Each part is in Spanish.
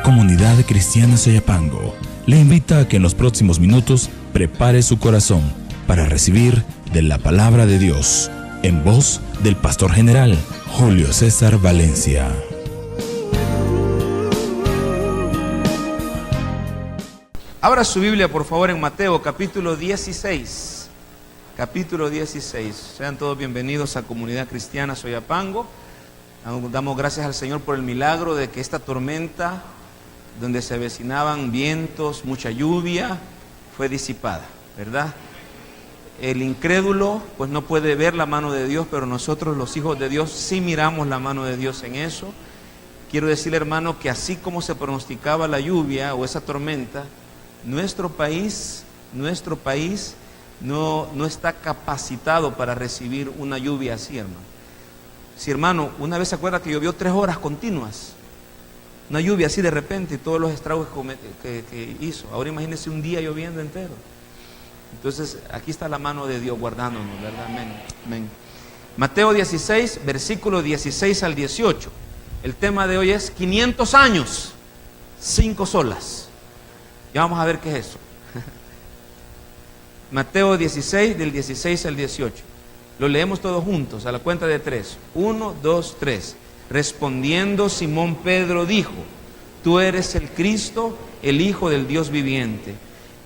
Comunidad Cristiana Soyapango le invita a que en los próximos minutos prepare su corazón para recibir de la palabra de Dios en voz del pastor general Julio César Valencia. Abra su Biblia, por favor, en Mateo, capítulo 16. Capítulo 16. Sean todos bienvenidos a Comunidad Cristiana Soyapango. Damos gracias al Señor por el milagro de que esta tormenta, donde se avecinaban vientos, mucha lluvia, fue disipada, ¿verdad? El incrédulo, pues no puede ver la mano de Dios, pero nosotros, los hijos de Dios, sí miramos la mano de Dios en eso. Quiero decirle, hermano, que así como se pronosticaba la lluvia o esa tormenta, nuestro país no está capacitado para recibir una lluvia así, hermano. Si, hermano, una vez se acuerda que llovió 3 horas continuas, una lluvia así de repente y todos los estragos que hizo. Ahora imagínese un día lloviendo entero. Entonces, aquí está la mano de Dios guardándonos, ¿verdad? Amén. Amén. Mateo 16, versículo 16 al 18. El tema de hoy es 500 años, 5 solas. Ya vamos a ver qué es eso. Mateo 16, del 16 al 18. Lo leemos todos juntos, a la cuenta de 3. 1, 2, 3. Respondiendo Simón Pedro dijo: Tú eres el Cristo, el Hijo del Dios viviente.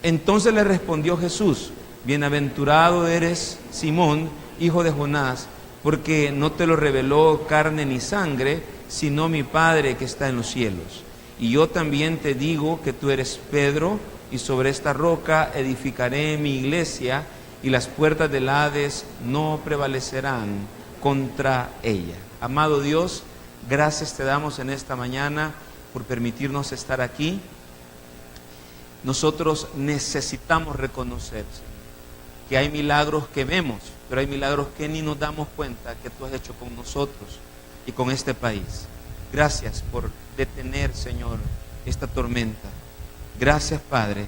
Entonces le respondió Jesús: Bienaventurado eres, Simón, hijo de Jonás, porque no te lo reveló carne ni sangre, sino mi Padre que está en los cielos. Y yo también te digo que tú eres Pedro, y sobre esta roca edificaré mi iglesia, y las puertas del Hades no prevalecerán contra ella. Amado Dios, gracias te damos en esta mañana por permitirnos estar aquí. Nosotros necesitamos reconocer, Señor, que hay milagros que vemos, pero hay milagros que ni nos damos cuenta que tú has hecho con nosotros y con este país. Gracias por detener, Señor, esta tormenta. Gracias, Padre,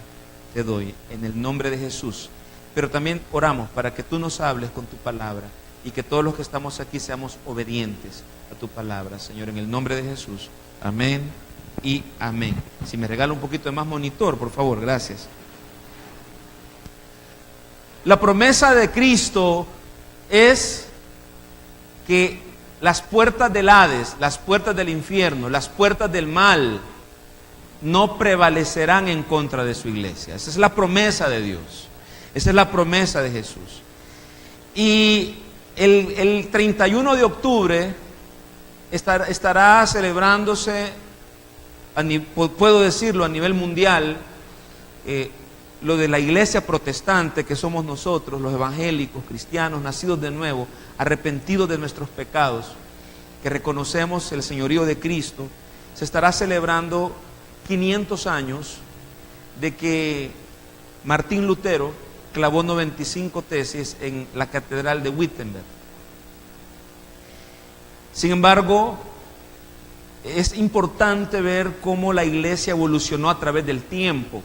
te doy en el nombre de Jesús. Pero también oramos para que tú nos hables con tu palabra y que todos los que estamos aquí seamos obedientes a tu palabra, Señor, en el nombre de Jesús. Amén y amén. Si me regala un poquito de más monitor, por favor, gracias. La promesa de Cristo es que las puertas del Hades, las puertas del infierno, las puertas del mal no prevalecerán en contra de su iglesia. Esa es la promesa de Dios. Esa es la promesa de Jesús. Y el 31 de octubre estará celebrándose, puedo decirlo, a nivel mundial, lo de la iglesia protestante, que somos nosotros, los evangélicos, cristianos, nacidos de nuevo, arrepentidos de nuestros pecados, que reconocemos el señorío de Cristo. Se estará celebrando 500 años de que Martín Lutero clavó 95 tesis en la catedral de Wittenberg. Sin embargo, es importante ver cómo la iglesia evolucionó a través del tiempo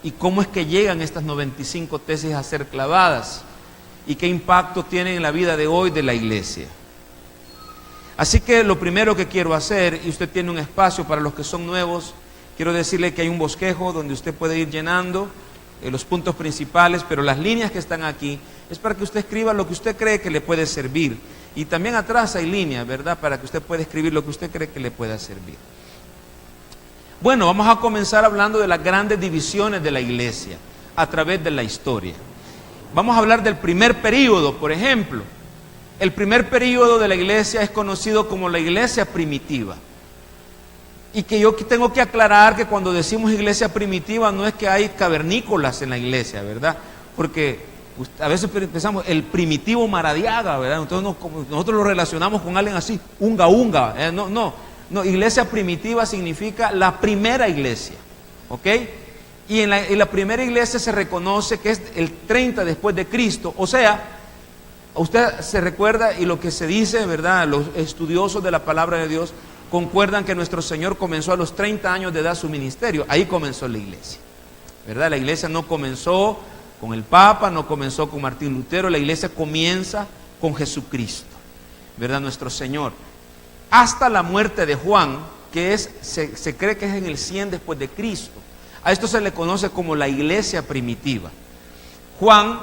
y cómo es que llegan estas 95 tesis a ser clavadas y qué impacto tienen en la vida de hoy de la iglesia. Así que lo primero que quiero hacer, y usted tiene un espacio para los que son nuevos, quiero decirle que hay un bosquejo donde usted puede ir llenando los puntos principales, pero las líneas que están aquí es para que usted escriba lo que usted cree que le puede servir. Y también atrás hay líneas, ¿verdad?, para que usted pueda escribir lo que usted cree que le pueda servir. Bueno, vamos a comenzar hablando de las grandes divisiones de la iglesia a través de la historia. Vamos a hablar del primer período, por ejemplo. El primer período de la iglesia es conocido como la iglesia primitiva. Y que yo tengo que aclarar que cuando decimos iglesia primitiva no es que hay cavernícolas en la iglesia, ¿verdad? Porque a veces pensamos el primitivo Maradiaga, ¿verdad? Entonces nosotros lo relacionamos con alguien así, unga, No, iglesia primitiva significa la primera iglesia, ¿ok? Y en la primera iglesia se reconoce que es el 30 después de Cristo, o sea, usted se recuerda y lo que se dice, ¿verdad? Los estudiosos de la palabra de Dios concuerdan que nuestro Señor comenzó a los 30 años de edad su ministerio, ahí comenzó la iglesia, ¿verdad? La iglesia no comenzó con el Papa, no comenzó con Martín Lutero, la iglesia comienza con Jesucristo, ¿verdad? Nuestro Señor. Hasta la muerte de Juan, que se cree que es en el 100 después de Cristo. A esto se le conoce como la iglesia primitiva. Juan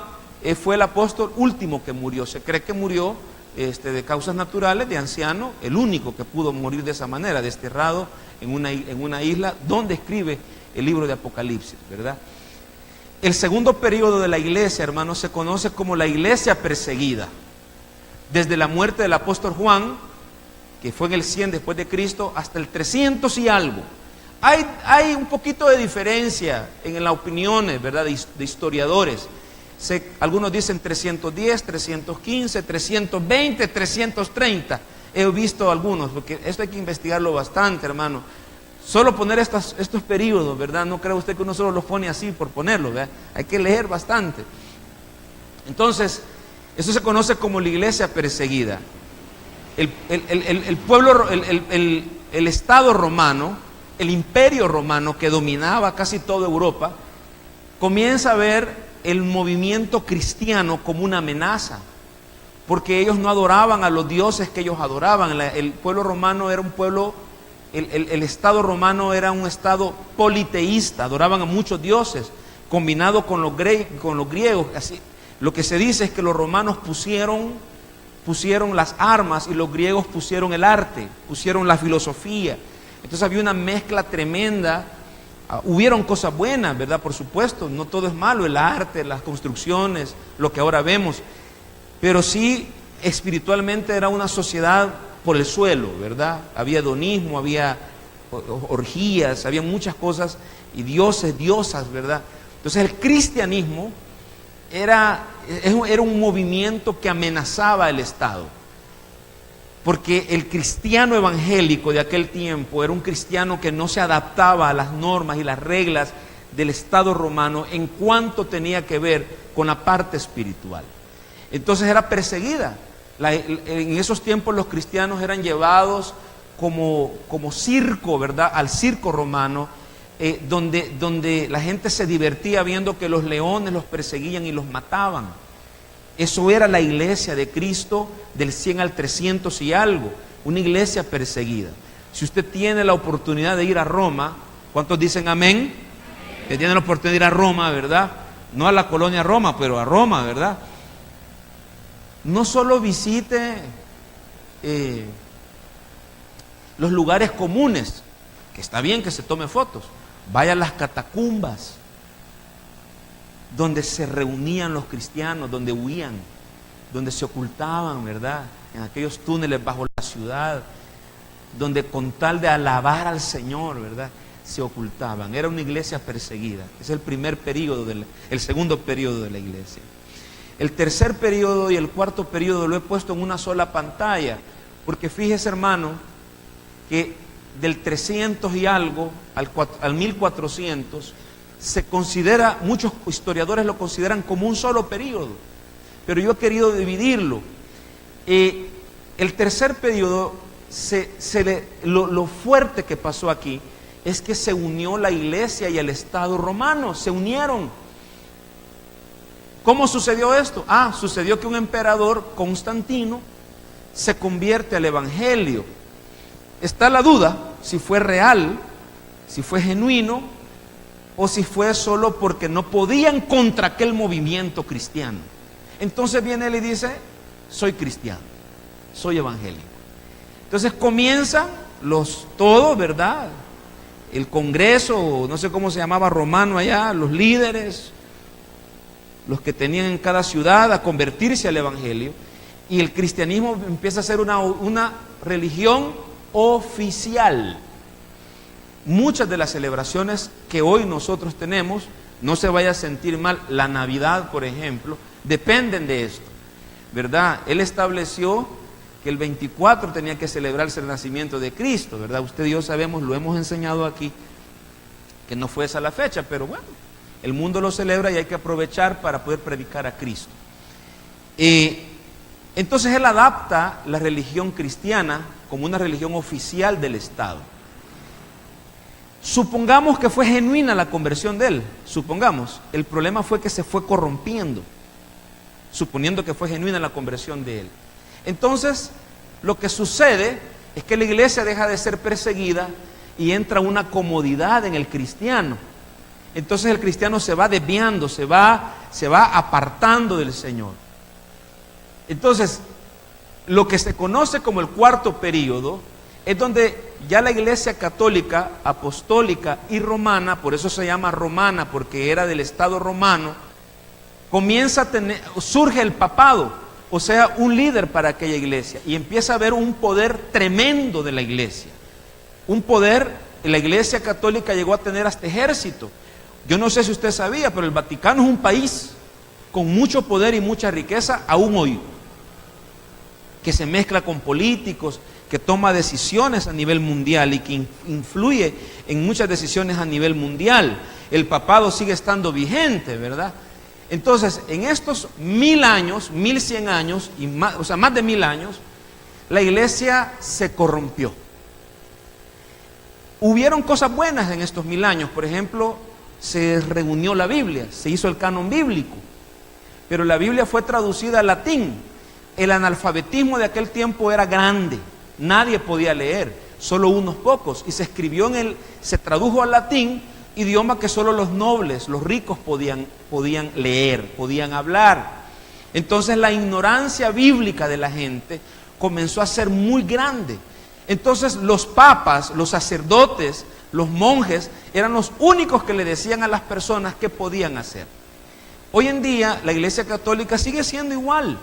fue el apóstol último que murió. Se cree que murió de causas naturales, de anciano, el único que pudo morir de esa manera, desterrado en una isla donde escribe el libro de Apocalipsis, ¿verdad? El segundo periodo de la iglesia, hermanos, se conoce como la iglesia perseguida. Desde la muerte del apóstol Juan, que fue en el 100 después de Cristo, hasta el 300 y algo. Hay un poquito de diferencia en las opiniones, ¿verdad?, de historiadores. Algunos dicen 310, 315, 320, 330. He visto algunos, porque esto hay que investigarlo bastante, hermano. Solo poner estos periodos, ¿verdad? No cree usted que uno solo los pone así por ponerlo, ¿verdad? Hay que leer bastante. Entonces, eso se conoce como la iglesia perseguida. El pueblo, el Estado romano, el imperio romano que dominaba casi toda Europa, comienza a ver el movimiento cristiano como una amenaza, porque ellos no adoraban a los dioses que ellos adoraban. El pueblo romano era un pueblo, el Estado romano era un Estado politeísta, adoraban a muchos dioses, combinado con los griegos. Así, lo que se dice es que los romanos pusieron las armas y los griegos pusieron el arte, pusieron la filosofía. Entonces había una mezcla tremenda. Hubieron cosas buenas, ¿verdad? Por supuesto, no todo es malo, el arte, las construcciones, lo que ahora vemos. Pero sí, espiritualmente era una sociedad por el suelo, ¿verdad? Había hedonismo, había orgías, había muchas cosas, y dioses, diosas, ¿verdad? Entonces el cristianismo era un movimiento que amenazaba el Estado, porque el cristiano evangélico de aquel tiempo era un cristiano que no se adaptaba a las normas y las reglas del Estado romano en cuanto tenía que ver con la parte espiritual. Entonces era perseguida. En esos tiempos los cristianos eran llevados como circo, ¿verdad?, al circo romano, donde la gente se divertía viendo que los leones los perseguían y los mataban. Eso era la iglesia de Cristo del 100 al 300 y algo, una iglesia perseguida. Si usted tiene la oportunidad de ir a Roma, ¿cuántos dicen amén? Que tiene la oportunidad de ir a Roma, ¿verdad? No a la colonia Roma, pero a Roma, ¿verdad? No solo visite los lugares comunes, que está bien que se tome fotos, vaya a las catacumbas, donde se reunían los cristianos, donde huían, donde se ocultaban, ¿verdad? En aquellos túneles bajo la ciudad, donde con tal de alabar al Señor, ¿verdad?, se ocultaban. Era una iglesia perseguida. Es el primer periodo, el segundo periodo de la iglesia. El tercer periodo y el cuarto periodo lo he puesto en una sola pantalla, porque fíjese, hermano, que del 300 y algo al 1400 se considera, muchos historiadores lo consideran como un solo periodo, pero yo he querido dividirlo. El tercer periodo, lo fuerte que pasó aquí es que se unió la iglesia y el Estado romano, se unieron. ¿Cómo sucedió esto? Sucedió que un emperador, Constantino, se convierte al evangelio. Está la duda si fue real, si fue genuino, o si fue solo porque no podían contra aquel movimiento cristiano. Entonces viene él y dice: soy cristiano, soy evangélico. Entonces comienzan todos, ¿verdad?, el congreso, no sé cómo se llamaba, romano allá, los líderes, los que tenían en cada ciudad, a convertirse al evangelio, y el cristianismo empieza a ser una religión oficial. Muchas de las celebraciones que hoy nosotros tenemos, no se vaya a sentir mal, la Navidad, por ejemplo, dependen de esto, ¿verdad? Él estableció que el 24 tenía que celebrarse el nacimiento de Cristo, ¿verdad? Usted y yo sabemos, lo hemos enseñado aquí, que no fue esa la fecha, pero bueno, el mundo lo celebra y hay que aprovechar para poder predicar a Cristo. Entonces él adapta la religión cristiana como una religión oficial del Estado. Supongamos que fue genuina la conversión de él, supongamos. El problema fue que se fue corrompiendo, suponiendo que fue genuina la conversión de él. Entonces, lo que sucede es que la iglesia deja de ser perseguida y entra una comodidad en el cristiano. Entonces el cristiano se va desviando, se va apartando del Señor. Entonces, lo que se conoce como el cuarto período es donde ya la iglesia católica, apostólica y romana, por eso se llama romana, porque era del Estado romano, surge el papado, o sea, un líder para aquella iglesia, y empieza a haber un poder tremendo de la iglesia. Un poder, la iglesia católica llegó a tener hasta ejército. Yo no sé si usted sabía, pero el Vaticano es un país con mucho poder y mucha riqueza aún hoy, que se mezcla con políticos, que toma decisiones a nivel mundial y que influye en muchas decisiones a nivel mundial. El papado sigue estando vigente, ¿verdad? Entonces, en estos 1000 años, 1100 años, y más, o sea, más de 1000 años, la iglesia se corrompió. Hubieron cosas buenas en estos 1000 años. Por ejemplo, se reunió la Biblia, se hizo el canon bíblico, pero la Biblia fue traducida al latín. El analfabetismo de aquel tiempo era grande, nadie podía leer, solo unos pocos, y se tradujo al latín, idioma que solo los nobles, los ricos podían leer, podían hablar. Entonces la ignorancia bíblica de la gente comenzó a ser muy grande. Entonces los papas, los sacerdotes, los monjes eran los únicos que le decían a las personas qué podían hacer. Hoy en día la Iglesia Católica sigue siendo igual.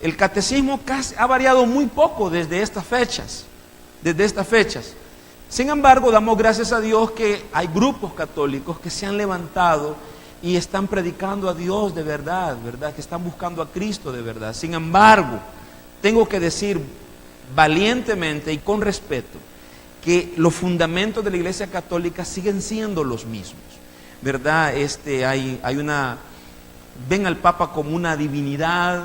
El catecismo ha variado muy poco desde estas fechas. Sin embargo, damos gracias a Dios que hay grupos católicos que se han levantado y están predicando a Dios de verdad, ¿verdad? Que están buscando a Cristo de verdad. Sin embargo, tengo que decir valientemente y con respeto que los fundamentos de la Iglesia Católica siguen siendo los mismos, ¿verdad? Ven al Papa como una divinidad.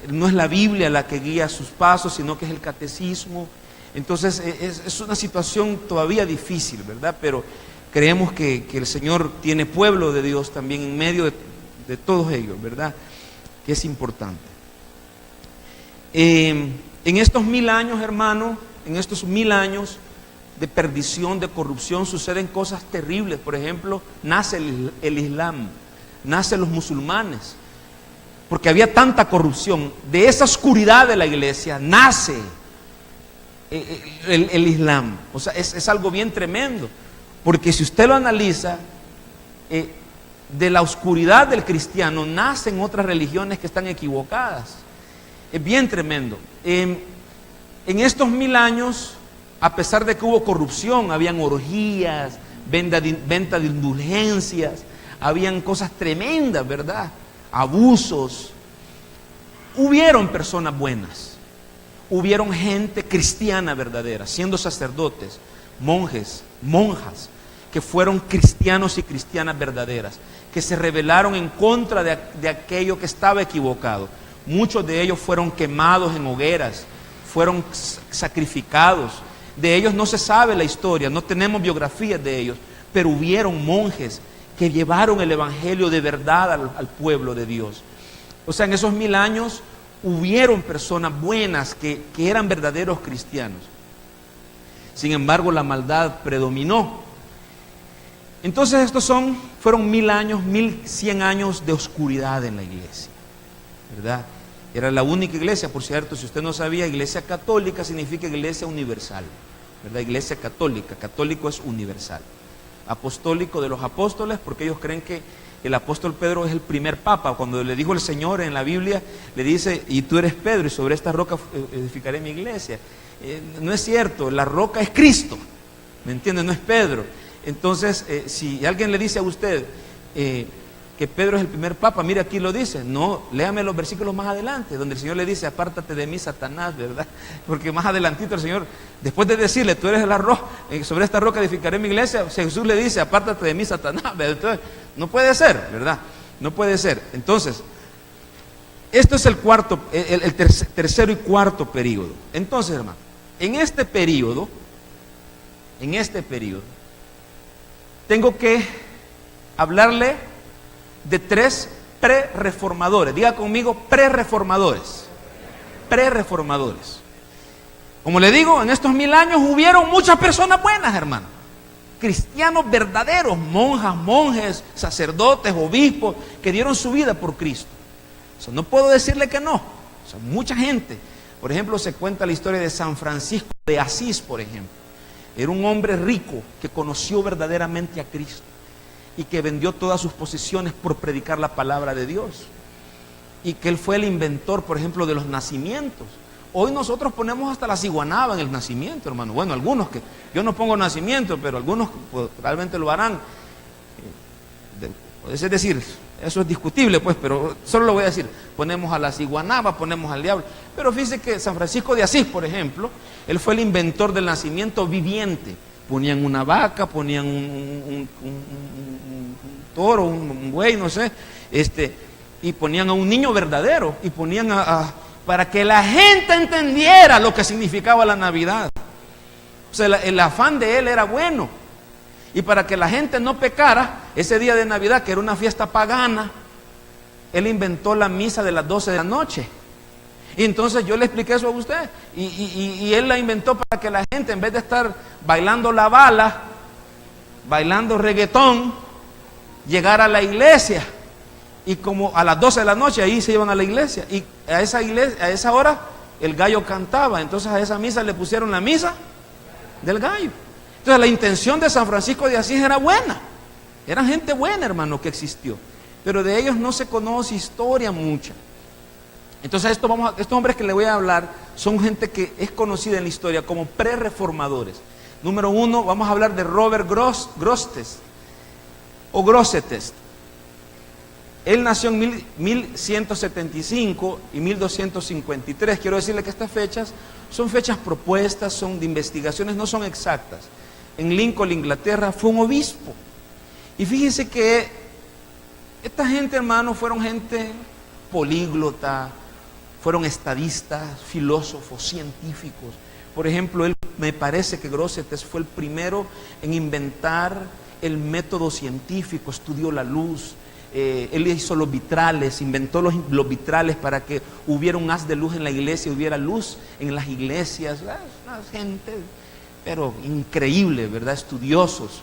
No es la Biblia la que guía sus pasos, sino que es el catecismo. Entonces es una situación todavía difícil, ¿verdad? Pero creemos que el Señor tiene pueblo de Dios también en medio de todos ellos, ¿verdad? Que es importante. En estos 1000 años, hermano, en estos 1000 años de perdición, de corrupción, suceden cosas terribles. Por ejemplo, nace el Islam, nacen los musulmanes. Porque había tanta corrupción. De esa oscuridad de la iglesia nace el Islam. O sea, es algo bien tremendo. Porque si usted lo analiza, de la oscuridad del cristiano nacen otras religiones que están equivocadas. Es bien tremendo. En estos 1000 años, a pesar de que hubo corrupción, habían orgías, venta de indulgencias, habían cosas tremendas, ¿verdad? Abusos. Hubieron personas buenas, hubieron gente cristiana verdadera, siendo sacerdotes, monjes, monjas, que fueron cristianos y cristianas verdaderas, que se rebelaron en contra de aquello que estaba equivocado. Muchos de ellos fueron quemados en hogueras, fueron sacrificados. De ellos no se sabe la historia, no tenemos biografías de ellos, pero hubieron monjes que llevaron el evangelio de verdad al pueblo de Dios. O sea, en esos 1000 años hubieron personas buenas que eran verdaderos cristianos. Sin embargo, la maldad predominó. Entonces fueron 1000 años, 1100 años de oscuridad en la iglesia, ¿verdad? Era la única iglesia, por cierto, si usted no sabía, iglesia católica significa iglesia universal, ¿verdad? Iglesia católica, católico es universal. Apostólico de los apóstoles, porque ellos creen que el apóstol Pedro es el primer papa. Cuando le dijo el Señor en la Biblia, le dice, y tú eres Pedro, y sobre esta roca edificaré mi iglesia. No es cierto, la roca es Cristo, ¿me entiende? No es Pedro. Entonces, si alguien le dice a usted que Pedro es el primer papa, mire, aquí lo dice. No, léame los versículos más adelante, donde el Señor le dice, apártate de mí, Satanás, ¿verdad? Porque más adelantito el Señor, después de decirle, tú eres la roca, sobre esta roca edificaré mi iglesia, Jesús le dice, apártate de mí, Satanás, ¿verdad? Entonces, no puede ser, ¿verdad? No puede ser. Entonces, esto es el tercero y cuarto periodo. Entonces, hermano, en este periodo, tengo que hablarle de 3 pre-reformadores. Diga conmigo, pre-reformadores. Pre-reformadores. Como le digo, en estos 1000 años hubieron muchas personas buenas, hermano. Cristianos verdaderos, monjas, monjes, sacerdotes, obispos, que dieron su vida por Cristo. O sea, no puedo decirle que no. O sea, mucha gente. Por ejemplo, se cuenta la historia de San Francisco de Asís, por ejemplo. Era un hombre rico que conoció verdaderamente a Cristo y que vendió todas sus posesiones por predicar la palabra de Dios. Y que él fue el inventor, por ejemplo, de los nacimientos. Hoy nosotros ponemos hasta la ciguanaba en el nacimiento, hermano. Bueno, algunos que, yo no pongo nacimiento, pero algunos pues, realmente lo harán. Es decir, eso es discutible, pues, pero solo lo voy a decir. Ponemos a la ciguanaba, ponemos al diablo. Pero fíjese que San Francisco de Asís, por ejemplo, él fue el inventor del nacimiento viviente. Ponían una vaca, ponían un toro, un buey, no sé, y ponían a un niño verdadero, y ponían para que la gente entendiera lo que significaba la Navidad. O sea, el afán de él era bueno. Y para que la gente no pecara, ese día de Navidad, que era una fiesta pagana, él inventó la misa de las 12 de la noche. Y entonces yo le expliqué eso a usted. Y él la inventó para que la gente, en vez de estar bailando la bala, bailando reggaetón, llegara a la iglesia. Y como a las 12 de la noche ahí se iban a la iglesia. Y a esa hora el gallo cantaba. Entonces a esa misa le pusieron la misa del gallo. Entonces la intención de San Francisco de Asís era buena. Eran gente buena, hermano, que existió. Pero de ellos no se conoce historia mucha. Entonces estos hombres que le voy a hablar son gente que es conocida en la historia como pre-reformadores. Número 1, vamos a hablar de Robert Grosseteste o Grosseteste. Él nació en 1175 y 1253. Quiero decirle que estas fechas son fechas propuestas, son de investigaciones, no son exactas. En Lincoln, Inglaterra, fue un obispo. Y fíjense que esta gente, hermano, fueron gente políglota, fueron estadistas, filósofos, científicos. Por ejemplo, me parece que Grosseteste fue el primero en inventar el método científico, estudió la luz. Él hizo los vitrales, inventó los vitrales para que hubiera un haz de luz en la iglesia, hubiera luz en las iglesias. Una gente, pero increíble, ¿verdad? Estudiosos.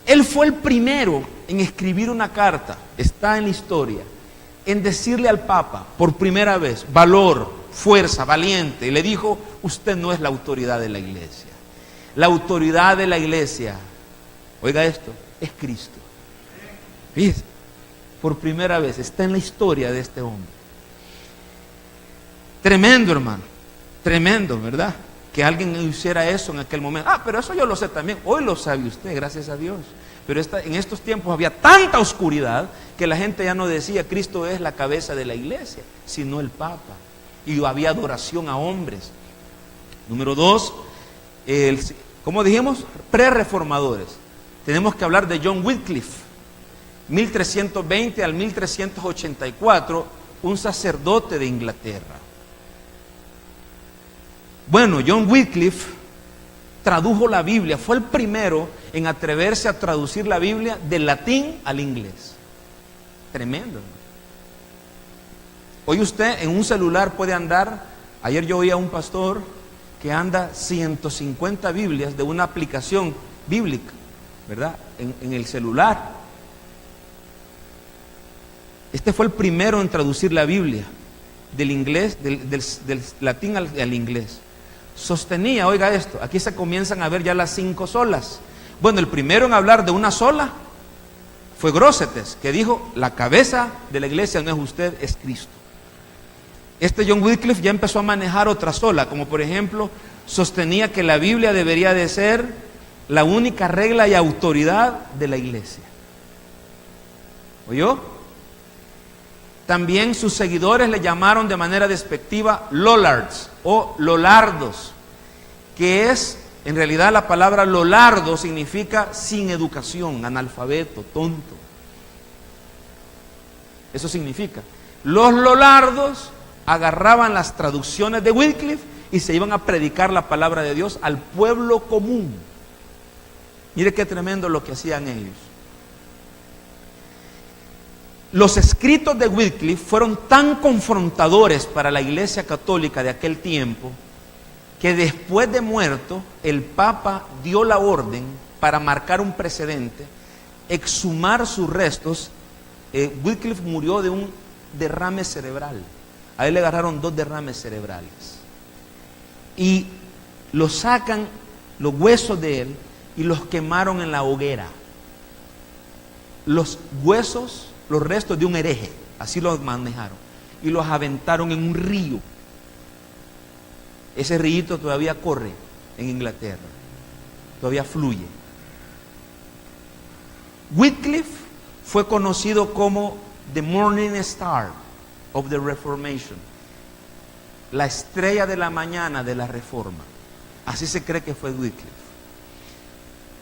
Él fue el primero en escribir una carta, está en la historia, en decirle al Papa, por primera vez, valor, fuerza, valiente. Y le dijo, usted no es la autoridad de la iglesia. La autoridad de la iglesia, oiga esto, es Cristo. Fíjese. Por primera vez, está en la historia de este hombre. Tremendo, hermano, tremendo, ¿verdad? Que alguien hiciera eso en aquel momento. Pero eso yo lo sé también, hoy lo sabe usted, gracias a Dios. Pero en estos tiempos había tanta oscuridad que la gente ya no decía Cristo es la cabeza de la iglesia, sino el Papa. Y había adoración a hombres. Número 2, ¿cómo dijimos? Pre-reformadores. Tenemos que hablar de John Wycliffe. 1320 al 1384, un sacerdote de Inglaterra. Bueno, John Wycliffe tradujo la Biblia, fue el primero en atreverse a traducir la Biblia del latín al inglés. Tremendo, ¿no? Hoy usted en un celular puede andar, ayer yo oí a un pastor que anda 150 Biblias de una aplicación bíblica, ¿verdad? En el celular. Este fue el primero en traducir la Biblia del inglés, del latín al inglés. Sostenía, oiga esto, aquí se comienzan a ver ya las 5 solas. Bueno, el primero en hablar de una sola fue Grosseteste, que dijo, la cabeza de la iglesia no es usted, es Cristo. John Wycliffe ya empezó a manejar otra sola, como por ejemplo, sostenía que la Biblia debería de ser la única regla y autoridad de la iglesia. ¿Oyó? También sus seguidores le llamaron de manera despectiva Lollards o Lolardos, que es, en realidad la palabra Lolardo significa sin educación, analfabeto, tonto. Eso significa. Los Lolardos agarraban las traducciones de Wycliffe y se iban a predicar la palabra de Dios al pueblo común. Mire qué tremendo lo que hacían ellos. Los escritos de Wycliffe fueron tan confrontadores para la iglesia católica de aquel tiempo que después de muerto, el Papa dio la orden para marcar un precedente, exhumar sus restos. Wycliffe murió de un derrame cerebral. A él le agarraron 2 derrames cerebrales. Y lo sacan, los huesos de él, y los quemaron en la hoguera. Los huesos, los restos de un hereje, así los manejaron. Y los aventaron en un río. Ese río todavía corre en Inglaterra, todavía fluye. Wycliffe fue conocido como The Morning Star of the Reformation, la estrella de la mañana de la Reforma. Así se cree que fue Wycliffe.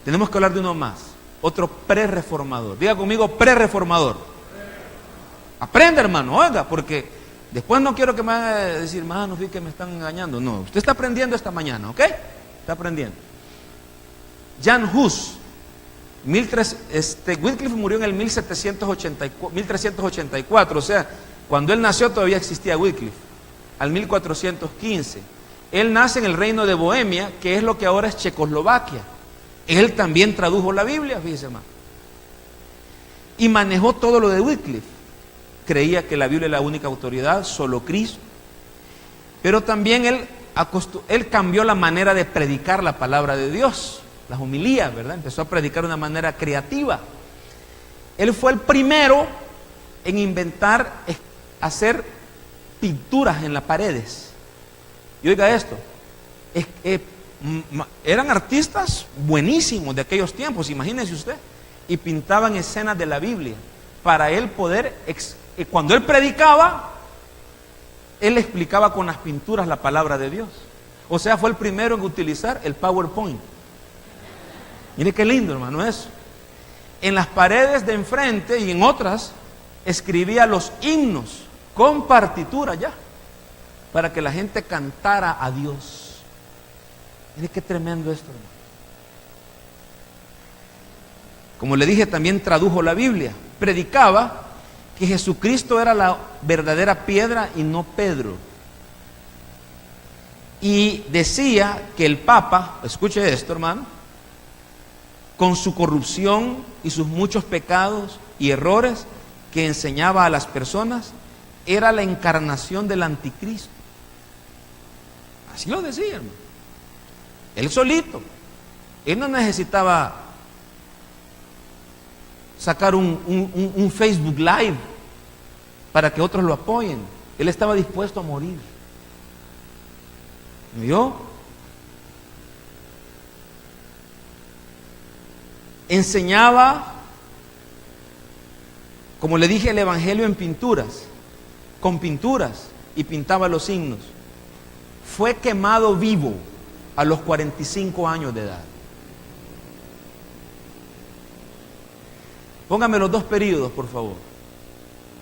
Tenemos que hablar de uno más, otro pre-reformador. Diga conmigo, pre-reformador. Aprenda, hermano, oiga, porque después no quiero que me haga decir, hermano, vi que me están engañando. No, usted está aprendiendo esta mañana, ¿ok? Está aprendiendo. Jan Hus. Wycliffe murió en el 1384, o sea, cuando él nació todavía existía Wycliffe, al 1415. Él nace en el reino de Bohemia, que es lo que ahora es Checoslovaquia. Él también tradujo la Biblia, fíjese, hermano. Y manejó todo lo de Wycliffe. Creía que la Biblia es la única autoridad, solo Cristo. Pero también él cambió la manera de predicar la palabra de Dios, las homilías, ¿verdad? Empezó a predicar de una manera creativa. Él fue el primero en inventar, hacer pinturas en las paredes. Y oiga esto, eran artistas buenísimos de aquellos tiempos, imagínese usted, y pintaban escenas de la Biblia para él poder, cuando él predicaba, él explicaba con las pinturas la palabra de Dios. O sea, fue el primero en utilizar el PowerPoint. Mire qué lindo, hermano, eso. En las paredes de enfrente y en otras escribía los himnos con partitura ya, para que la gente cantara a Dios. Mire qué tremendo esto, hermano. Como le dije, también tradujo la Biblia. Predicaba que Jesucristo era la verdadera piedra y no Pedro. Y decía que el Papa, escuche esto, hermano, con su corrupción y sus muchos pecados y errores que enseñaba a las personas, era la encarnación del anticristo. Así lo decía, hermano. Él solito. Él no necesitaba sacar un Facebook Live para que otros lo apoyen. Él estaba dispuesto a morir. ¿Me vio? Enseñaba, como le dije, el evangelio en pinturas, con pinturas, y pintaba los signos. Fue quemado vivo a los 45 años de edad. Póngame los 2 periodos, por favor.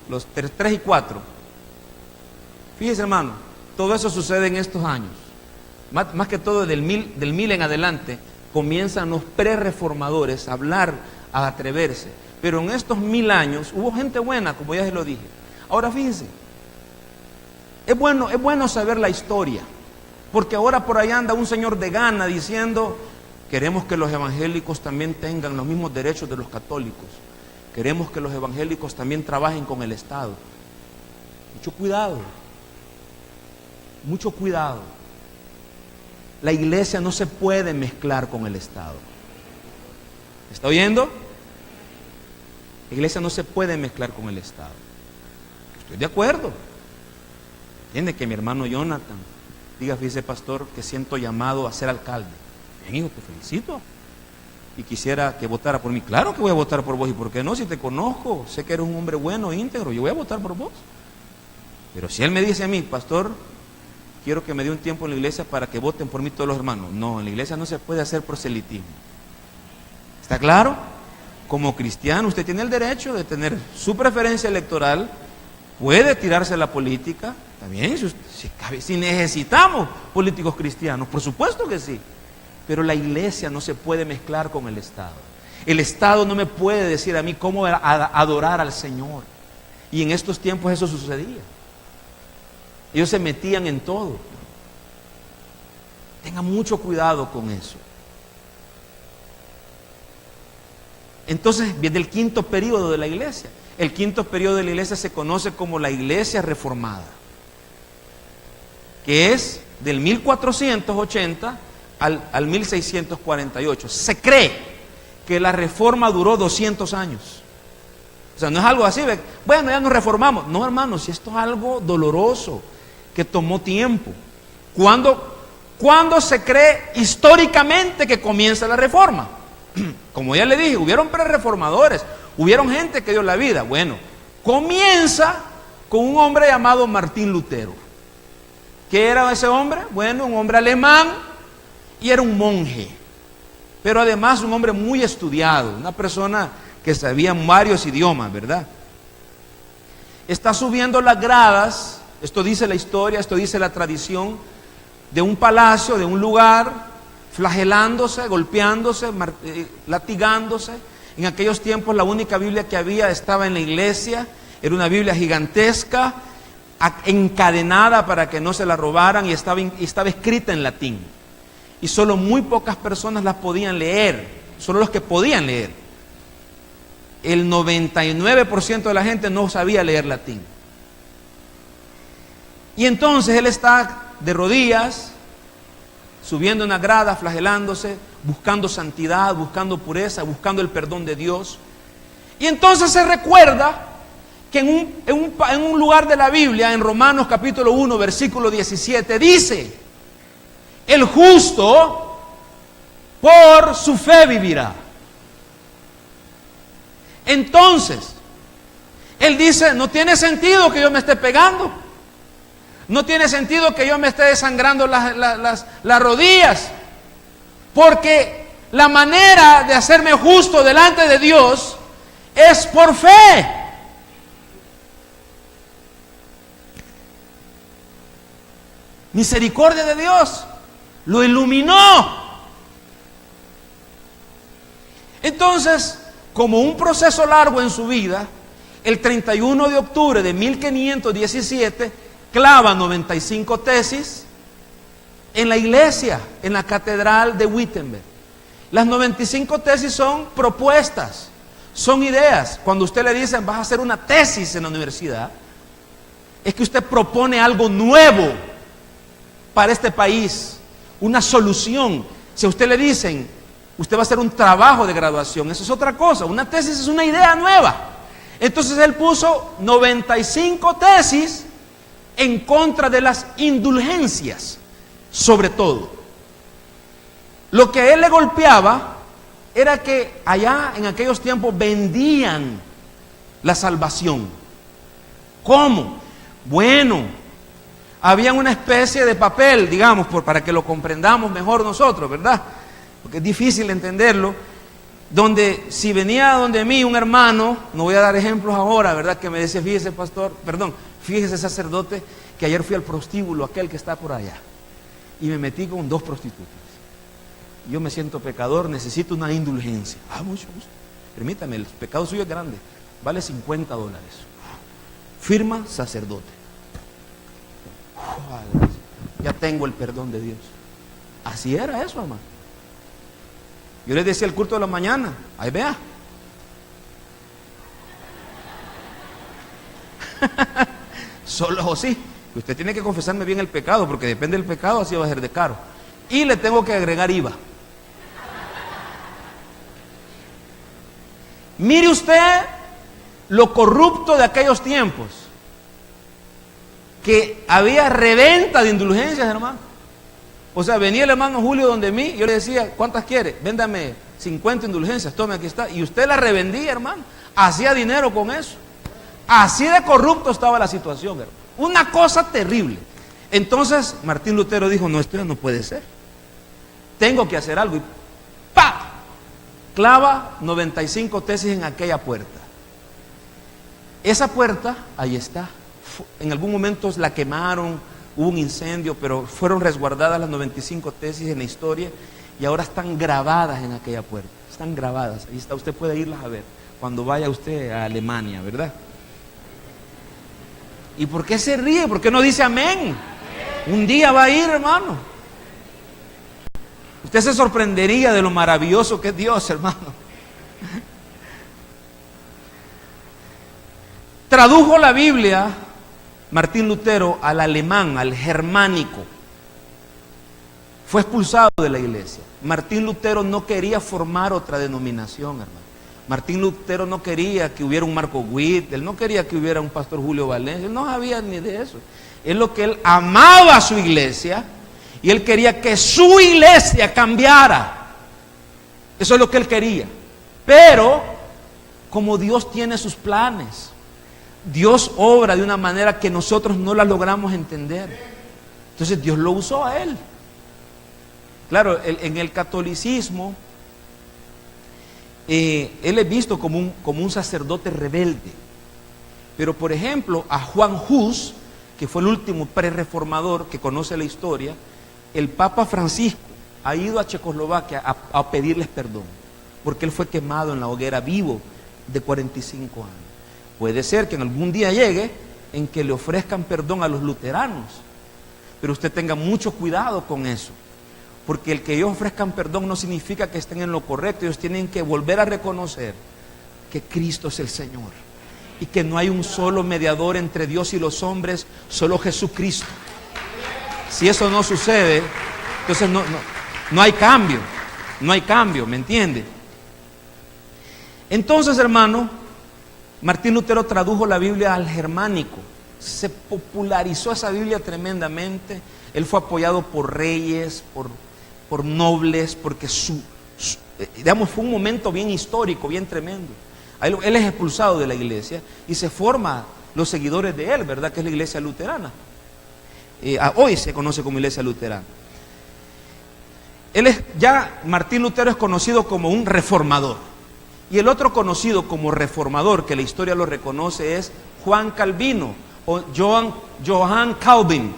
Los 3 y 4. Fíjese, hermano, todo eso sucede en estos años. Más que todo del mil en adelante, comienzan los pre-reformadores a hablar, a atreverse. Pero en estos 1000 años hubo gente buena, como ya se lo dije. Ahora fíjense, es bueno saber la historia, porque ahora por ahí anda un señor de Ghana diciendo, queremos que los evangélicos también tengan los mismos derechos de los católicos. Queremos que los evangélicos también trabajen con el Estado. Mucho cuidado. Mucho cuidado. La iglesia no se puede mezclar con el Estado. ¿Está oyendo? La iglesia no se puede mezclar con el Estado. Estoy de acuerdo. Entiende que mi hermano Jonathan diga, fíjese, pastor, que siento llamado a ser alcalde. Bien, hijo, te felicito. Y quisiera que votara por mí. Claro que voy a votar por vos. ¿Y por qué no? Si te conozco, sé que eres un hombre bueno, íntegro, yo voy a votar por vos. Pero si él me dice a mí, pastor, quiero que me dé un tiempo en la iglesia para que voten por mí todos los hermanos. No, en la iglesia no se puede hacer proselitismo. ¿Está claro? Como cristiano, usted tiene el derecho de tener su preferencia electoral, puede tirarse a la política, también, si necesitamos políticos cristianos, por supuesto que sí. Pero la iglesia no se puede mezclar con el Estado. El Estado no me puede decir a mí cómo adorar al Señor. Y en estos tiempos eso sucedía. Ellos se metían en todo. Tenga mucho cuidado con eso. Entonces viene el quinto periodo de la iglesia. El quinto periodo de la iglesia se conoce como la iglesia reformada, que es del 1480 al 1648. Se cree que la reforma duró 200 años. O sea, no es algo así, bueno, ya nos reformamos. No, hermanos, si esto es algo doloroso, que tomó tiempo. ¿Cuándo se cree históricamente que comienza la reforma? Como ya le dije, hubieron pre-reformadores, hubieron gente que dio la vida. Bueno, comienza con un hombre llamado Martín Lutero. ¿Qué era ese hombre? Bueno, un hombre alemán y era un monje, pero además un hombre muy estudiado, una persona que sabía varios idiomas, ¿verdad? Está subiendo las gradas, esto dice la historia, esto dice la tradición, de un palacio, de un lugar, flagelándose, golpeándose, latigándose. En aquellos tiempos la única Biblia que había estaba en la iglesia, era una Biblia gigantesca, encadenada para que no se la robaran, y estaba escrita en latín. Y solo muy pocas personas las podían leer, solo los que podían leer. El 99% de la gente no sabía leer latín. Y entonces él está de rodillas, subiendo una grada, flagelándose, buscando santidad, buscando pureza, buscando el perdón de Dios. Y entonces se recuerda que en un lugar de la Biblia, en Romanos capítulo 1, versículo 17, dice: el justo por su fe vivirá. Entonces, él dice, no tiene sentido que yo me esté pegando. No tiene sentido que yo me esté desangrando las rodillas. Porque la manera de hacerme justo delante de Dios es por fe. Misericordia de Dios lo iluminó. Entonces, como un proceso largo en su vida, el 31 de octubre de 1517 clava 95 tesis en la iglesia, en la catedral de Wittenberg. Las 95 tesis son propuestas, son ideas. Cuando usted le dicen vas a hacer una tesis en la universidad, es que usted propone algo nuevo para este país, una solución. Si a usted le dicen usted va a hacer un trabajo de graduación, eso es otra cosa. Una tesis es una idea nueva. Entonces él puso 95 tesis en contra de las indulgencias, sobre todo. Lo que a él le golpeaba era que allá en aquellos tiempos vendían la salvación. ¿Cómo? Bueno, había una especie de papel, digamos, para que lo comprendamos mejor nosotros, ¿verdad? Porque es difícil entenderlo, donde si venía donde mí un hermano, no voy a dar ejemplos ahora, ¿verdad? Que me decía, fíjese sacerdote, que ayer fui al prostíbulo, aquel que está por allá, y me metí con 2 prostitutas. Yo me siento pecador, necesito una indulgencia. Mucho gusto. Permítame, el pecado suyo es grande, vale $50. Firma sacerdote. Ya tengo el perdón de Dios. Así era eso, hermano. Yo les decía el culto de la mañana, ahí vea. Solo así. Usted tiene que confesarme bien el pecado, porque depende del pecado, así va a ser de caro. Y le tengo que agregar IVA. Mire usted lo corrupto de aquellos tiempos, que había reventa de indulgencias, hermano. O sea, venía el hermano Julio donde mí, yo le decía, ¿cuántas quiere? Véndame 50 indulgencias, tome, aquí está. Y usted las revendía, hermano. Hacía dinero con eso. Así de corrupto estaba la situación, hermano. Una cosa terrible. Entonces, Martín Lutero dijo, no, esto ya no puede ser. Tengo que hacer algo. Y ¡pa! Clava 95 tesis en aquella puerta. Esa puerta, ahí está. En algún momento la quemaron, hubo un incendio, pero fueron resguardadas las 95 tesis en la historia y ahora están grabadas en aquella puerta. Están grabadas, ahí está, usted puede irlas a ver cuando vaya usted a Alemania, ¿verdad? ¿Y por qué se ríe? ¿Por qué no dice amén? Un día va a ir, hermano. Usted se sorprendería de lo maravilloso que es Dios, hermano. Tradujo la Biblia Martín Lutero al alemán, al germánico. Fue expulsado de la iglesia. Martín Lutero no quería formar otra denominación, hermano. Martín Lutero no quería que hubiera un Marco Witt, él no quería que hubiera un pastor Julio Valencia, él no sabía ni de eso. Es lo que él amaba a su iglesia y él quería que su iglesia cambiara. Eso es lo que él quería. Pero, como Dios tiene sus planes, Dios obra de una manera que nosotros no la logramos entender. Entonces Dios lo usó a él. Claro, en el catolicismo, él es visto como un sacerdote rebelde. Pero por ejemplo, a Juan Hus, que fue el último pre-reformador que conoce la historia, el Papa Francisco ha ido a Checoslovaquia a pedirles perdón, porque él fue quemado en la hoguera vivo de 45 años. Puede ser que en algún día llegue en que le ofrezcan perdón a los luteranos, pero usted tenga mucho cuidado con eso, porque el que ellos ofrezcan perdón no significa que estén en lo correcto. Ellos tienen que volver a reconocer que Cristo es el Señor y que no hay un solo mediador entre Dios y los hombres, solo Jesucristo. Si eso no sucede, entonces no hay cambio, no hay cambio, ¿me entiende? Entonces, hermano, Martín Lutero tradujo la Biblia al germánico, se popularizó esa Biblia tremendamente. Él fue apoyado por reyes, por nobles, porque digamos, fue un momento bien histórico, bien tremendo. Él es expulsado de la iglesia y se forman los seguidores de él, ¿verdad? Que es la iglesia luterana. Hoy se conoce como iglesia luterana. Martín Lutero es conocido como un reformador. Y el otro conocido como reformador, que la historia lo reconoce, es Juan Calvino o Johann Calvin.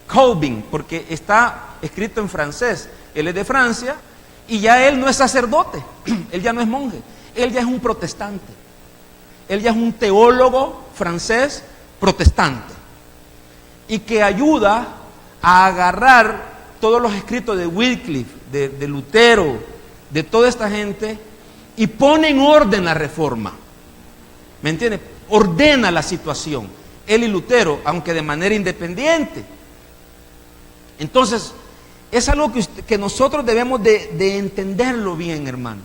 Calvin, porque está escrito en francés. Él es de Francia y ya él no es sacerdote, él ya no es monje, él ya es un protestante. Él ya es un teólogo francés protestante y que ayuda a agarrar todos los escritos de Wycliffe, de Lutero, de toda esta gente, y pone en orden la reforma. ¿Me entiende? Ordena la situación. Él y Lutero, aunque de manera independiente. Entonces, es algo que nosotros debemos de entenderlo bien, hermano.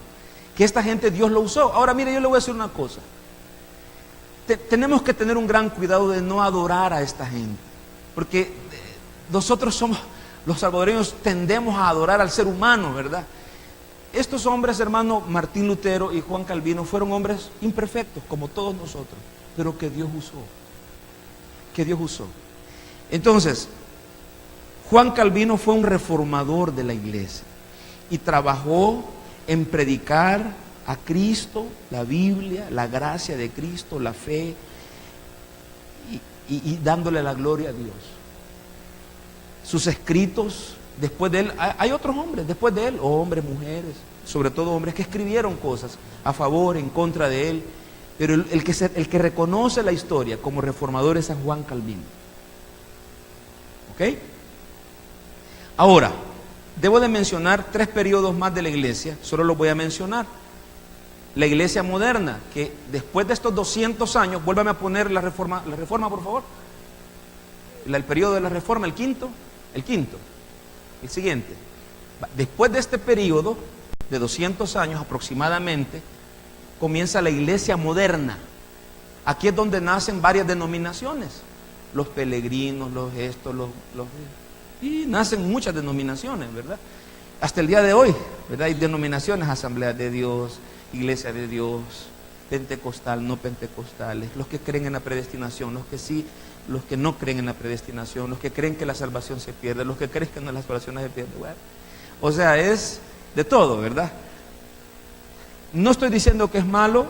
Que esta gente Dios lo usó. Ahora, mire, yo le voy a decir una cosa. Tenemos que tener un gran cuidado de no adorar a esta gente. Porque nosotros los salvadoreños, tendemos a adorar al ser humano, ¿verdad? Estos hombres, hermano, Martín Lutero y Juan Calvino, fueron hombres imperfectos, como todos nosotros, pero que Dios usó. Que Dios usó. Entonces, Juan Calvino fue un reformador de la iglesia y trabajó en predicar a Cristo, la Biblia, la gracia de Cristo, la fe y dándole la gloria a Dios. Sus escritos, después de él, hay otros hombres después de él, hombres, mujeres, sobre todo hombres que escribieron cosas a favor, en contra de él, pero el que reconoce la historia como reformador es San Juan Calvino. ¿Ok? Ahora, debo de mencionar 3 periodos más de la iglesia, solo los voy a mencionar. La iglesia moderna, que después de estos 200 años, vuélvame a poner la reforma por favor. El periodo de la reforma, el quinto, el siguiente. Después de este periodo de 200 años aproximadamente, comienza la iglesia moderna. Aquí es donde nacen varias denominaciones. Los peregrinos, y nacen muchas denominaciones, ¿verdad? Hasta el día de hoy, ¿verdad? Hay denominaciones: Asamblea de Dios, Iglesia de Dios, pentecostal, no pentecostales, los que creen en la predestinación, los que sí, los que no creen en la predestinación, los que creen que la salvación se pierde, los que creen que no, la salvación no se pierde. Bueno, o sea, es de todo, ¿verdad? No estoy diciendo que es malo,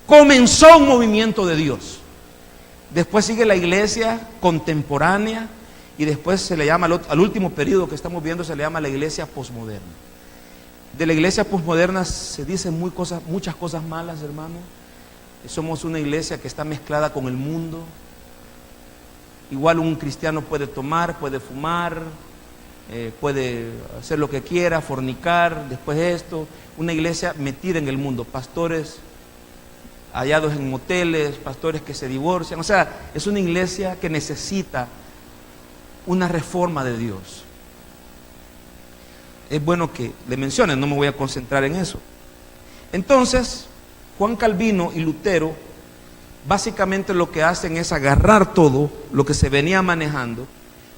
comenzó un movimiento de Dios. Después sigue la iglesia contemporánea y después se le llama, al último periodo que estamos viendo, se le llama la iglesia posmoderna. De la iglesia posmoderna se dicen muchas cosas malas, hermano. Somos una iglesia que está mezclada con el mundo. Igual un cristiano puede tomar, puede fumar, puede hacer lo que quiera, fornicar, después esto. Una iglesia metida en el mundo, pastores hallados en moteles, pastores que se divorcian. O sea, es una iglesia que necesita una reforma de Dios. Es bueno que le mencionen, no me voy a concentrar en eso. Entonces, Juan Calvino y Lutero básicamente lo que hacen es agarrar todo lo que se venía manejando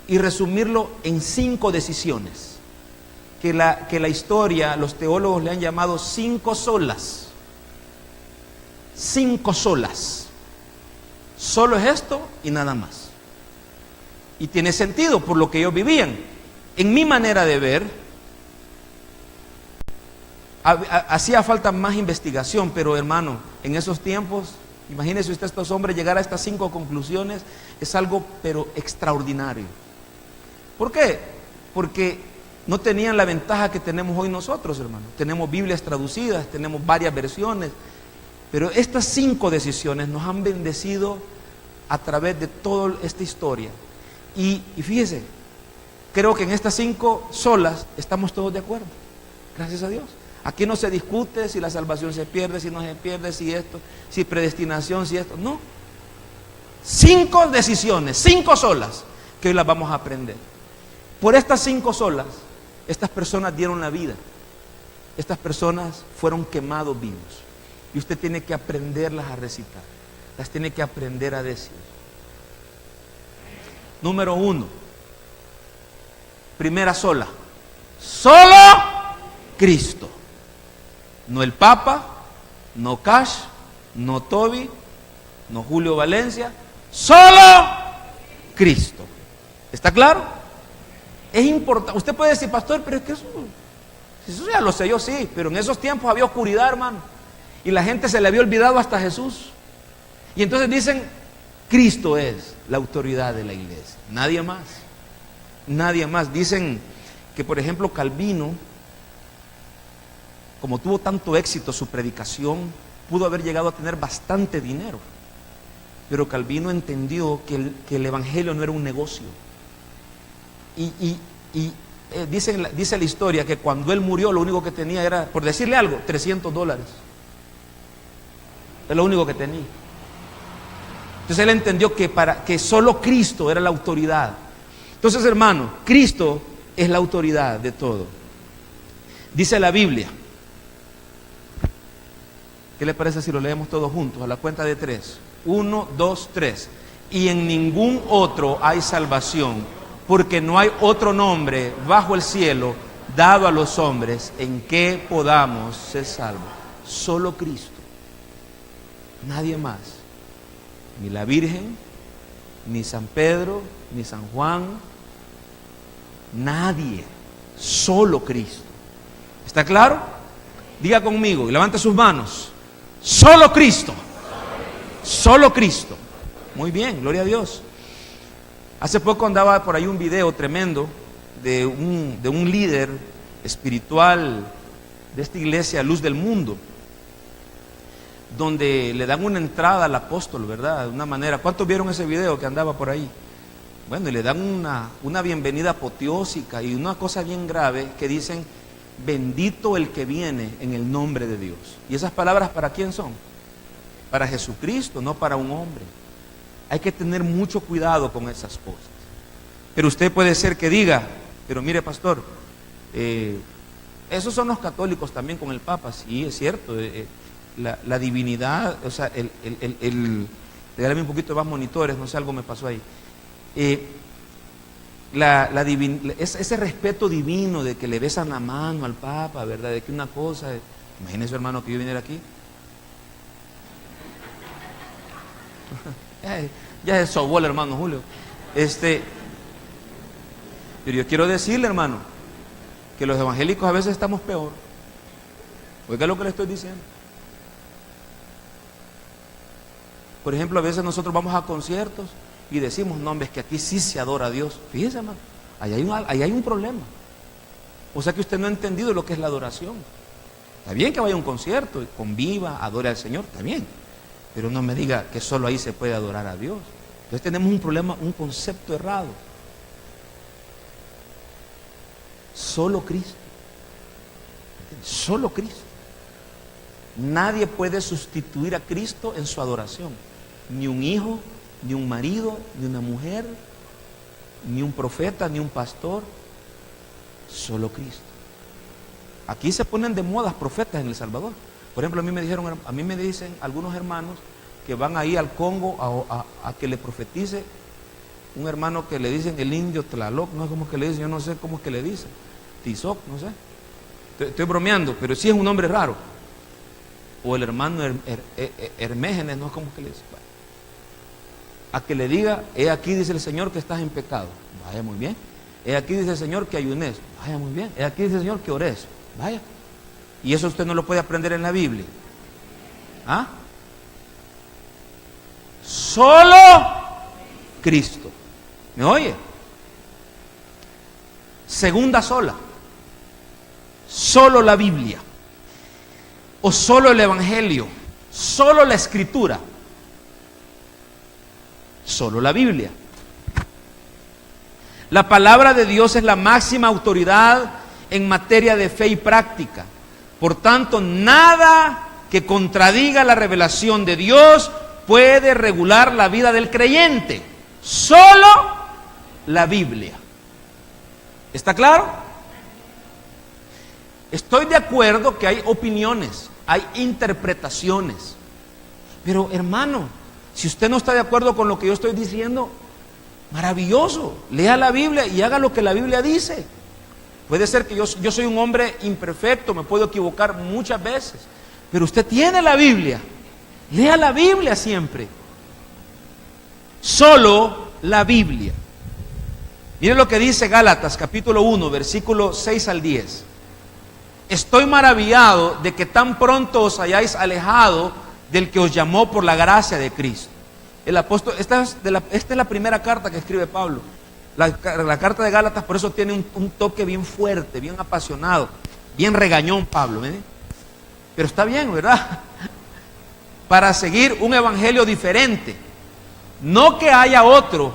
y resumirlo en 5 decisiones que la historia, los teólogos le han llamado 5 solas. 5 solas. Solo es esto y nada más. Y tiene sentido por lo que ellos vivían. En mi manera de ver, hacía falta más investigación, pero hermano, en esos tiempos, imagínese usted estos hombres llegar a estas 5 conclusiones, es algo pero extraordinario. ¿Por qué? Porque no tenían la ventaja que tenemos hoy nosotros, hermano. Tenemos Biblias traducidas, tenemos varias versiones, pero estas 5 decisiones nos han bendecido a través de toda esta historia. Y fíjese, creo que en estas 5 solas estamos todos de acuerdo, gracias a Dios. Aquí no se discute si la salvación se pierde, si no se pierde, si esto, si predestinación, si esto, no. 5 decisiones, 5 solas, que hoy las vamos a aprender. Por estas 5 solas, estas personas dieron la vida. Estas personas fueron quemados vivos. Y usted tiene que aprenderlas a recitar. Las tiene que aprender a decir. Número 1. Primera sola. Solo Cristo. No el Papa, no Cash, no Toby, no Julio Valencia. Solo Cristo. ¿Está claro? Es importante. Usted puede decir, pastor, pero es que eso ya lo sé yo, sí, pero en esos tiempos había oscuridad, hermano, y la gente se le había olvidado hasta Jesús. Y entonces dicen, Cristo es la autoridad de la iglesia, nadie más, nadie más. Dicen que, por ejemplo, Calvino, como tuvo tanto éxito su predicación, pudo haber llegado a tener bastante dinero, pero Calvino entendió que el evangelio no era un negocio. Dice la historia que cuando él murió, lo único que tenía era, por decirle algo, $300. Es lo único que tenía. Entonces él entendió que solo Cristo era la autoridad. Entonces, hermano, Cristo es la autoridad de todo. Dice la Biblia. ¿Qué le parece si lo leemos todos juntos a la cuenta de 3? 1, 2, 3. Y en ningún otro hay salvación, porque no hay otro nombre bajo el cielo dado a los hombres en que podamos ser salvos. Solo Cristo. Nadie más. Ni la Virgen, ni San Pedro, ni San Juan. Nadie. Solo Cristo. ¿Está claro? Diga conmigo y levante sus manos. Solo Cristo. Solo Cristo. Muy bien, gloria a Dios. Hace poco andaba por ahí un video tremendo de un líder espiritual de esta iglesia, Luz del Mundo, donde le dan una entrada al apóstol, ¿verdad? De una manera. ¿Cuántos vieron ese video que andaba por ahí? Bueno, y le dan una bienvenida apoteósica y una cosa bien grave que dicen, bendito el que viene en el nombre de Dios. ¿Y esas palabras para quién son? Para Jesucristo, no para un hombre. Hay que tener mucho cuidado con esas cosas. Pero usted puede ser que diga, pero mire, pastor, esos son los católicos también con el Papa. Sí, es cierto, la divinidad, o sea, regálame un poquito más monitores, no sé, algo me pasó ahí. Ese respeto divino de que le besan la mano al Papa, ¿verdad? De que una cosa, imagínese, hermano, que yo viniera aquí. Ya se sobó el hermano Julio. Pero yo quiero decirle, hermano, que los evangélicos a veces estamos peor. Oiga lo que le estoy diciendo. Por ejemplo, a veces nosotros vamos a conciertos y decimos, no, hombre, es que aquí sí se adora a Dios. Fíjese, hermano, ahí hay un problema. O sea que usted no ha entendido lo que es la adoración. Está bien que vaya a un concierto y conviva, adore al Señor, está bien. Pero no me diga que solo ahí se puede adorar a Dios. Entonces tenemos un problema, un concepto errado. Solo Cristo. Solo Cristo. Nadie puede sustituir a Cristo en su adoración. Ni un hijo, ni un marido, ni una mujer, ni un profeta, ni un pastor. Solo Cristo. Aquí se ponen de moda profetas en El Salvador. Por ejemplo, a mí me dicen algunos hermanos que van ahí al Congo a que le profetice un hermano que le dicen el indio Tlaloc, no sé cómo es que le dicen, yo no sé cómo es que le dicen, Tizoc, no sé. Estoy bromeando, pero sí es un nombre raro. O el hermano Hermégenes, no sé cómo es que le dicen. A que le diga, he aquí dice el Señor que estás en pecado. Vaya, muy bien. He aquí dice el Señor que ayunes. Vaya, muy bien. He aquí dice el Señor que ores. Vaya. Y eso usted no lo puede aprender en la Biblia. ¿Ah? Solo Cristo. ¿Me oye? Segunda sola. Solo la Biblia. O solo el Evangelio. Solo la Escritura. Solo la Biblia. La palabra de Dios es la máxima autoridad en materia de fe y práctica. Por tanto, nada que contradiga la revelación de Dios puede regular la vida del creyente. Solo la Biblia. ¿Está claro? Estoy de acuerdo que hay opiniones, hay interpretaciones. Pero hermano, si usted no está de acuerdo con lo que yo estoy diciendo, maravilloso, lea la Biblia y haga lo que la Biblia dice. Puede ser que yo soy un hombre imperfecto, me puedo equivocar muchas veces, pero usted tiene la Biblia, lea la Biblia siempre. Solo la Biblia. Mire lo que dice Gálatas capítulo 1, versículo 6 al 10. Estoy maravillado de que tan pronto os hayáis alejado del que os llamó por la gracia de Cristo. El apóstol, esta es la primera carta que escribe Pablo. La carta de Gálatas por eso tiene un toque bien fuerte, bien apasionado, bien regañón Pablo, ¿eh? Pero está bien, ¿verdad? Para seguir un evangelio diferente. No que haya otro,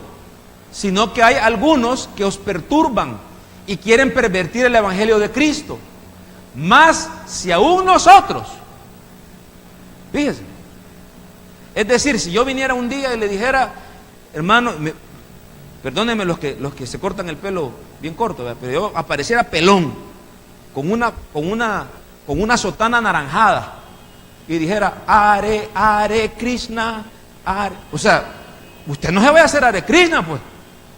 sino que hay algunos que os perturban y quieren pervertir el evangelio de Cristo. Más si aún nosotros, fíjese, es decir, si yo viniera un día y le dijera, hermano, perdónenme los que se cortan el pelo bien corto, ¿verdad? Pero yo apareciera pelón, con una sotana anaranjada, y dijera, Hare Krishna, Hare. O sea, usted no se vaya a hacer Hare Krishna, pues.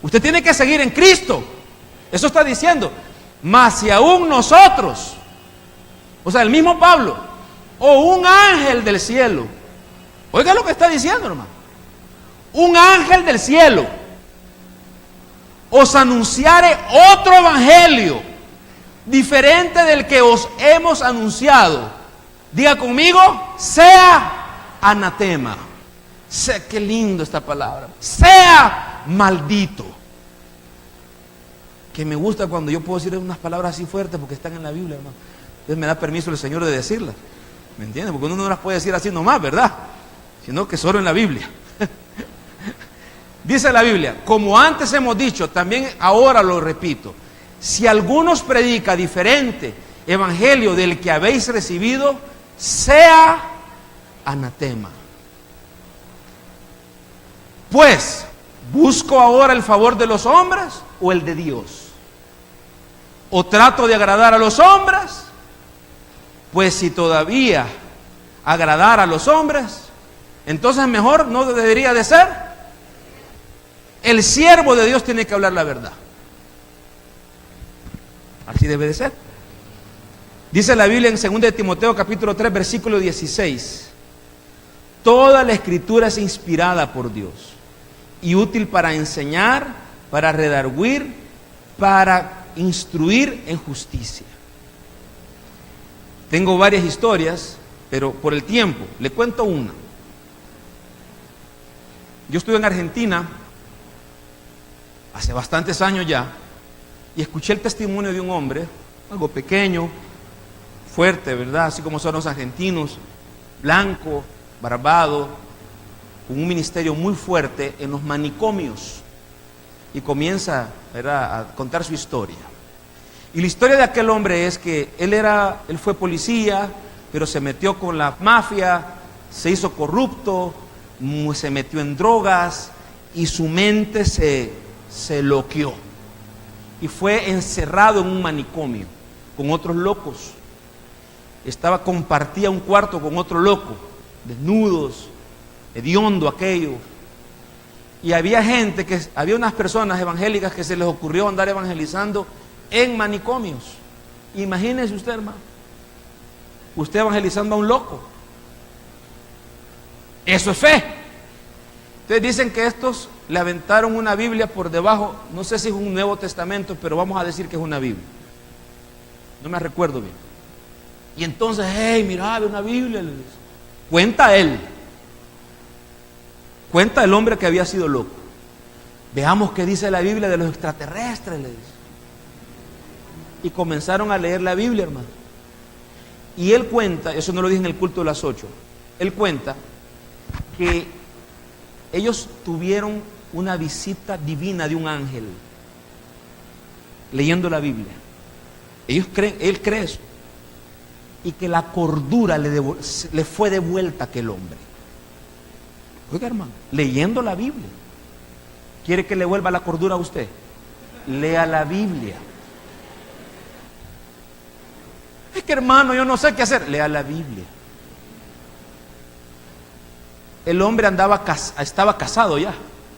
Usted tiene que seguir en Cristo. Eso está diciendo. Mas si aún nosotros, o sea, el mismo Pablo, o un ángel del cielo, oiga lo que está diciendo, hermano. Un ángel del cielo os anunciare otro evangelio diferente del que os hemos anunciado, diga conmigo, sea anatema. Qué lindo esta palabra. Sea maldito. Que me gusta cuando yo puedo decir unas palabras así fuertes porque están en la Biblia, hermano. Entonces me da permiso el Señor de decirlas. ¿Me entiendes? Porque uno no las puede decir así nomás, ¿verdad? Sino que solo en la Biblia. Dice la Biblia, como antes hemos dicho, también ahora lo repito, si alguno os predica diferente evangelio del que habéis recibido, sea anatema. Pues, ¿busco ahora el favor de los hombres o el de Dios? ¿O trato de agradar a los hombres? Pues si todavía agradar a los hombres, entonces mejor no debería de ser. El siervo de Dios tiene que hablar la verdad. Así debe de ser. Dice la Biblia en 2 Timoteo capítulo 3 versículo 16. Toda la escritura es inspirada por Dios y útil para enseñar, para redarguir, para instruir en justicia. Tengo varias historias, pero por el tiempo le cuento una. Yo estuve en Argentina hace bastantes años ya, y escuché el testimonio de un hombre, algo pequeño, fuerte, ¿verdad? Así como son los argentinos, blanco, barbado, con un ministerio muy fuerte en los manicomios, y comienza, ¿verdad?, a contar su historia. Y la historia de aquel hombre es que él fue policía, pero se metió con la mafia, se hizo corrupto, se metió en drogas y su mente se loqueó. Y fue encerrado en un manicomio con otros locos. Compartía un cuarto con otro loco, desnudos, hediondo aquello. Y había unas personas evangélicas que se les ocurrió andar evangelizando en manicomios. Imagínese usted, hermano, usted evangelizando a un loco. Eso es fe. Ustedes dicen que estos le aventaron una Biblia por debajo, no sé si es un Nuevo Testamento, pero vamos a decir que es una Biblia. No me recuerdo bien. Y entonces, hey, mira, hay una Biblia. Cuenta él. Cuenta el hombre que había sido loco. Veamos qué dice la Biblia de los extraterrestres, le dice. Y comenzaron a leer la Biblia, hermano. Y él cuenta, eso no lo dije en el culto de las 8, él cuenta que ellos tuvieron una visita divina de un ángel leyendo la Biblia. Él cree eso. Y que la cordura le fue devuelta a aquel hombre. Oiga, hermano, leyendo la Biblia. ¿Quiere que le vuelva la cordura a usted? Lea la Biblia. Es que, hermano, yo no sé qué hacer. Lea la Biblia. El hombre estaba casado ya,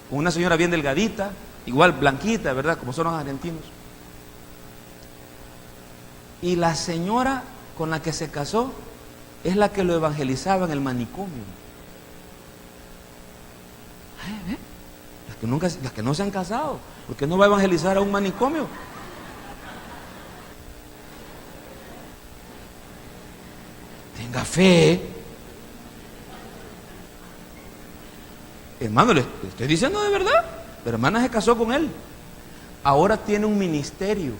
con una señora bien delgadita, igual blanquita, ¿verdad? Como son los argentinos. Y la señora con la que se casó es la que lo evangelizaba en el manicomio. Las que no se han casado, ¿por qué no va a evangelizar a un manicomio? Tenga fe. Hermano, le estoy diciendo de verdad. La hermana se casó con él. Ahora tiene un ministerio,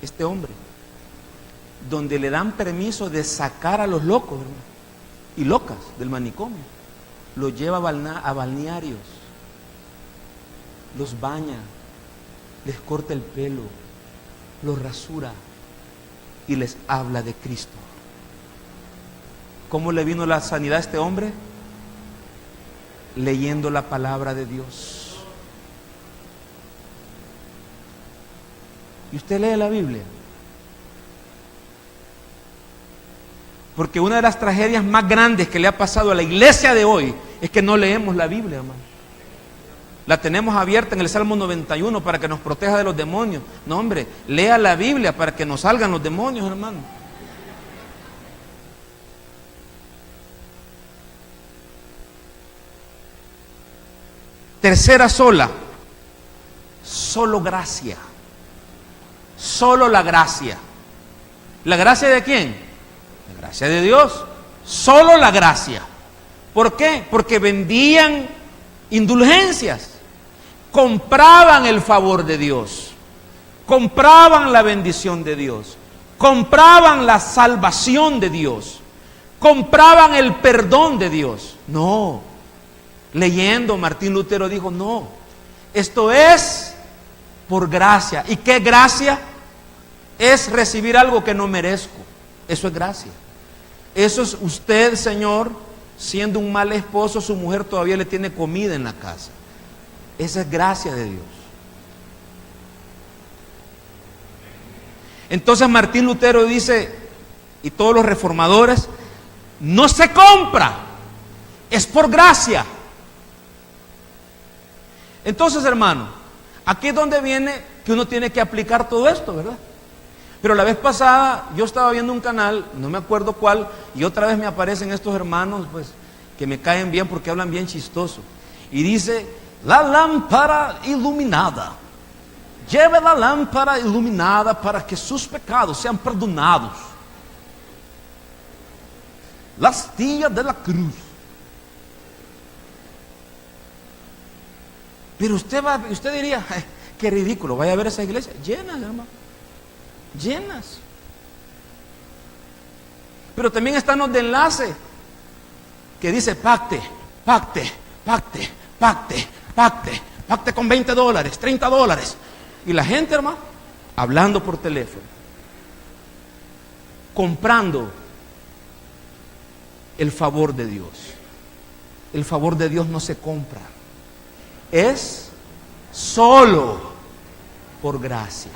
este hombre, donde le dan permiso de sacar a los locos, hermano, y locas del manicomio. Los lleva a balnearios, los baña, les corta el pelo, los rasura y les habla de Cristo. ¿Cómo le vino la sanidad a este hombre? Leyendo la palabra de Dios. ¿Y usted lee la Biblia? Porque una de las tragedias más grandes que le ha pasado a la iglesia de hoy es que no leemos la Biblia, hermano. La tenemos abierta en el Salmo 91 para que nos proteja de los demonios. No, hombre, lea la Biblia para que nos salgan los demonios, hermano. Tercera sola, solo gracia. Solo la gracia. ¿La gracia de quién? La gracia de Dios. Solo la gracia. ¿Por qué? Porque vendían indulgencias. Compraban el favor de Dios. Compraban la bendición de Dios. Compraban la salvación de Dios. Compraban el perdón de Dios. No. Leyendo, Martín Lutero dijo, no, esto es por gracia. ¿Y qué gracia? Es recibir algo que no merezco. Eso es gracia. Eso es usted, Señor, siendo un mal esposo, su mujer todavía le tiene comida en la casa. Esa es gracia de Dios. Entonces Martín Lutero dice, y todos los reformadores, no se compra, es por gracia. Entonces, hermano, aquí es donde viene que uno tiene que aplicar todo esto, ¿verdad? Pero la vez pasada yo estaba viendo un canal, no me acuerdo cuál, y otra vez me aparecen estos hermanos, pues, que me caen bien porque hablan bien chistoso. Y dice, la lámpara iluminada. Lleve la lámpara iluminada para que sus pecados sean perdonados. La astilla de la cruz. Pero usted diría, ay, qué ridículo, vaya a ver esa iglesia. Llenas, hermano. Llenas. Pero también están los de enlace que dice pacte con $20, $30. Y la gente, hermano, hablando por teléfono. comprando el favor de Dios. El favor de Dios no se compra. Es solo por gracia.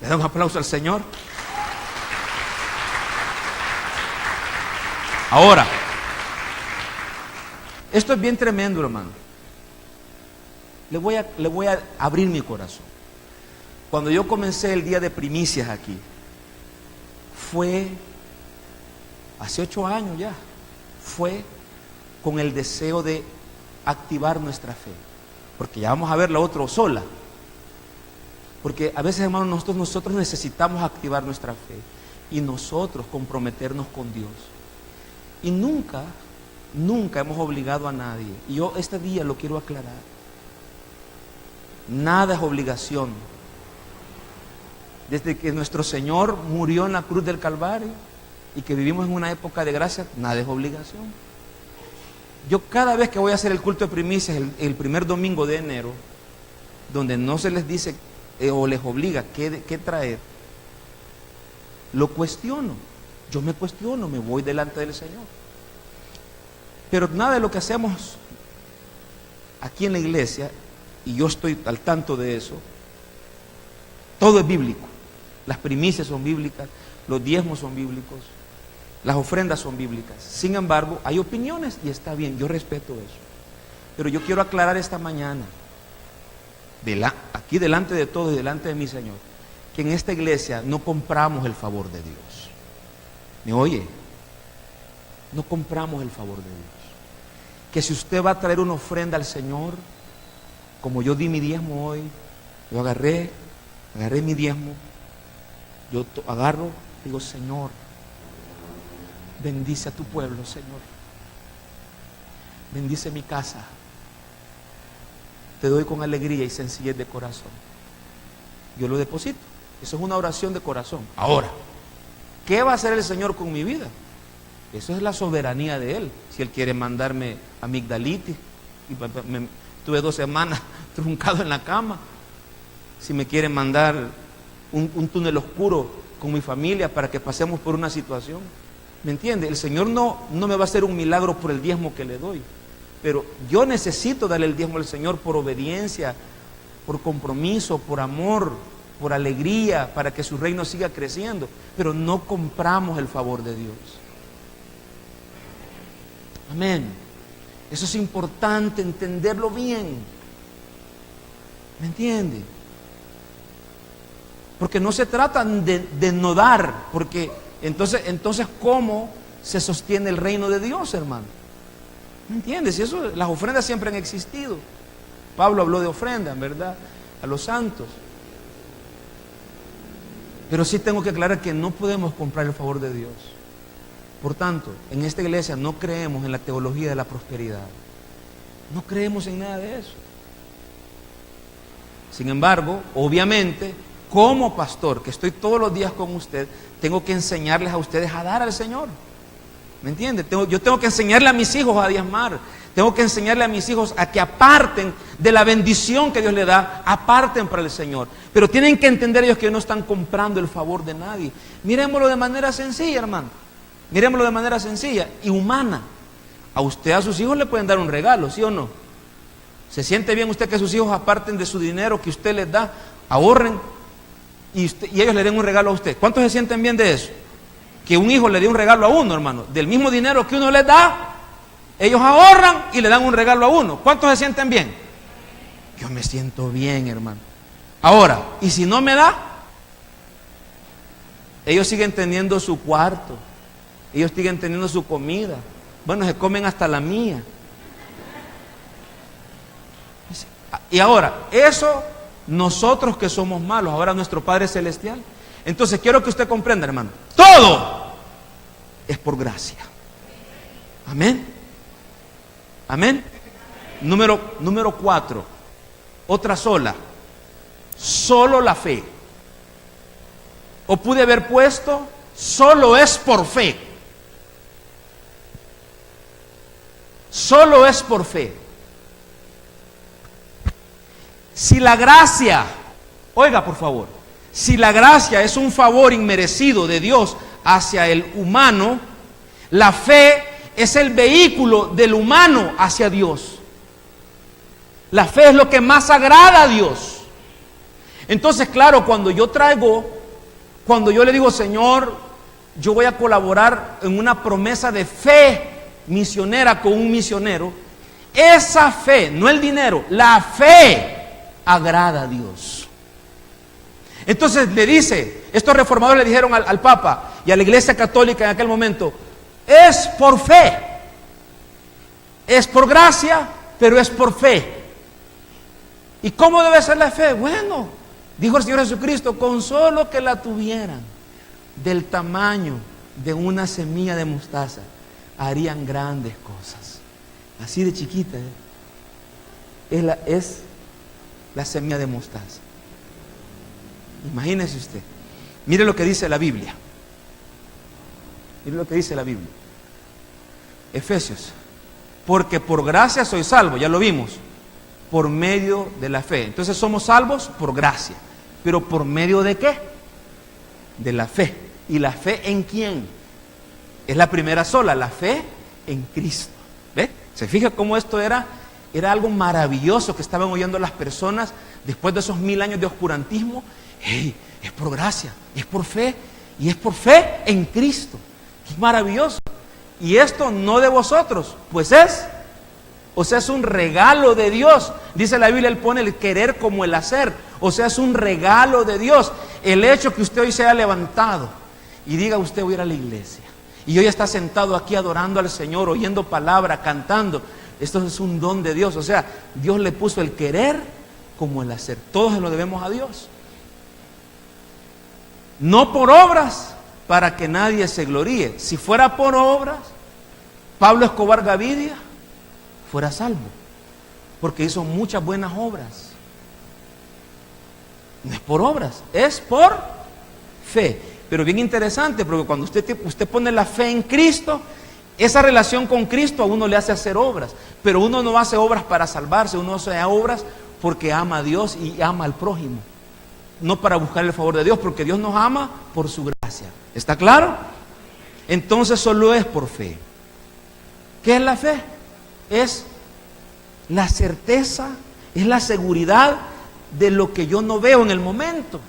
¿Le da un aplauso al Señor? Ahora, esto es bien tremendo, hermano. Le voy a abrir mi corazón. Cuando yo comencé el día de primicias aquí, fue hace 8 años ya, fue con el deseo de activar nuestra fe. Porque ya vamos a ver la otra sola. Porque a veces, hermanos, nosotros necesitamos activar nuestra fe y nosotros comprometernos con Dios. Y nunca hemos obligado a nadie. Y yo este día lo quiero aclarar. Nada es obligación. Desde que nuestro Señor murió en la cruz del Calvario y que vivimos en una época de gracia, nada es obligación. Yo cada vez que voy a hacer el culto de primicias, el primer domingo de enero, donde no se les dice o les obliga qué traer, lo cuestiono. Yo me cuestiono, me voy delante del Señor. Pero nada de lo que hacemos aquí en la iglesia, y yo estoy al tanto de eso, todo es bíblico. Las primicias son bíblicas, los diezmos son bíblicos, las ofrendas son bíblicas. Sin embargo, hay opiniones y está bien, yo respeto eso. Pero yo quiero aclarar esta mañana, aquí delante de todos y delante de mi Señor, que en esta iglesia no compramos el favor de Dios. ¿Me oye? No compramos el favor de Dios. Que si usted va a traer una ofrenda al Señor, como yo di mi diezmo hoy, yo agarré mi diezmo, yo agarro, digo, Señor, bendice a tu pueblo, Señor. Bendice mi casa. Te doy con alegría y sencillez de corazón. Yo lo deposito. Eso es una oración de corazón. Ahora, ¿qué va a hacer el Señor con mi vida? Eso es la soberanía de Él. Si Él quiere mandarme amigdalitis, y tuve 2 semanas truncado en la cama. Si me quiere mandar un túnel oscuro con mi familia para que pasemos por una situación. ¿Me entiende? El Señor no me va a hacer un milagro por el diezmo que le doy. Pero yo necesito darle el diezmo al Señor por obediencia, por compromiso, por amor, por alegría, para que su reino siga creciendo. Pero no compramos el favor de Dios. Amén. Eso es importante entenderlo bien. ¿Me entiende? Porque no se trata de no dar, porque entonces ¿cómo se sostiene el reino de Dios, hermano? ¿Me entiendes? Y eso, las ofrendas siempre han existido. Pablo habló de ofrendas, ¿verdad? A los santos. Pero sí tengo que aclarar que no podemos comprar el favor de Dios. Por tanto, en esta iglesia no creemos en la teología de la prosperidad. No creemos en nada de eso. Sin embargo, obviamente, como pastor, que estoy todos los días con usted, tengo que enseñarles a ustedes a dar al Señor. ¿Me entiende? Yo tengo que enseñarle a mis hijos a diezmar. Tengo que enseñarle a mis hijos a que aparten de la bendición que Dios le da, aparten para el Señor. Pero tienen que entender ellos que no están comprando el favor de nadie. Miremoslo de manera sencilla, hermano. Miremoslo de manera sencilla y humana. A usted, a sus hijos le pueden dar un regalo, ¿sí o no? ¿Se siente bien usted que sus hijos aparten de su dinero que usted les da, ahorren y ellos le den un regalo a usted? ¿Cuántos se sienten bien de eso? Que un hijo le dé un regalo a uno, hermano. Del mismo dinero que uno les da, ellos ahorran y le dan un regalo a uno. ¿Cuántos se sienten bien? Yo me siento bien, hermano. Ahora, ¿y si no me da? Ellos siguen teniendo su cuarto. Ellos siguen teniendo su comida. Bueno, se comen hasta la mía. Y ahora, eso nosotros que somos malos, ahora nuestro Padre Celestial. Entonces quiero que usted comprenda, hermano, todo es por gracia. Amén. Amén. Número 4, otra sola, solo la fe. O pude haber puesto, solo es por fe. Solo es por fe. Si la gracia, oiga por favor, si la gracia es un favor inmerecido de Dios hacia el humano, la fe es el vehículo del humano hacia Dios. La fe es lo que más agrada a Dios. Entonces, claro, cuando yo le digo, Señor, yo voy a colaborar en una promesa de fe misionera con un misionero, esa fe, no el dinero, la fe agrada a Dios. Entonces le dice, estos reformadores le dijeron al Papa y a la Iglesia Católica en aquel momento, es por fe, es por gracia, pero es por fe. ¿Y cómo debe ser la fe? Bueno, dijo el Señor Jesucristo, con solo que la tuvieran del tamaño de una semilla de mostaza, harían grandes cosas. Así de chiquita, es la semilla de mostaza. Imagínese usted. Mire lo que dice la Biblia. Mire lo que dice la Biblia. Efesios. Porque por gracia soy salvo, ya lo vimos, por medio de la fe. Entonces somos salvos por gracia. ¿Pero por medio de qué? De la fe. ¿Y la fe en quién? Es la primera sola, la fe en Cristo. ¿Ve? ¿Se fija cómo esto era algo maravilloso que estaban oyendo las personas después de esos 1000 años de oscurantismo? Hey, es por gracia, es por fe, y es por fe en Cristo. Es maravilloso. Y esto no de vosotros, pues es un regalo de Dios. Dice la Biblia, Él pone el querer como el hacer. O sea, es un regalo de Dios. El hecho que usted hoy se haya levantado y diga, usted voy a ir a la iglesia, y hoy está sentado aquí adorando al Señor, oyendo palabra, cantando, esto es un don de Dios. O sea, Dios le puso el querer como el hacer. Todos se lo debemos a Dios. No por obras, para que nadie se gloríe. Si fuera por obras, Pablo Escobar Gavidia fuera salvo, porque hizo muchas buenas obras. No es por obras, es por fe. Pero bien interesante, porque cuando usted pone la fe en Cristo, esa relación con Cristo a uno le hace hacer obras. Pero uno no hace obras para salvarse, uno hace obras porque ama a Dios y ama al prójimo. No para buscar el favor de Dios, porque Dios nos ama por su gracia. ¿Está claro? Entonces solo es por fe. ¿Qué es la fe? Es la certeza, es la seguridad de lo que yo no veo en el momento.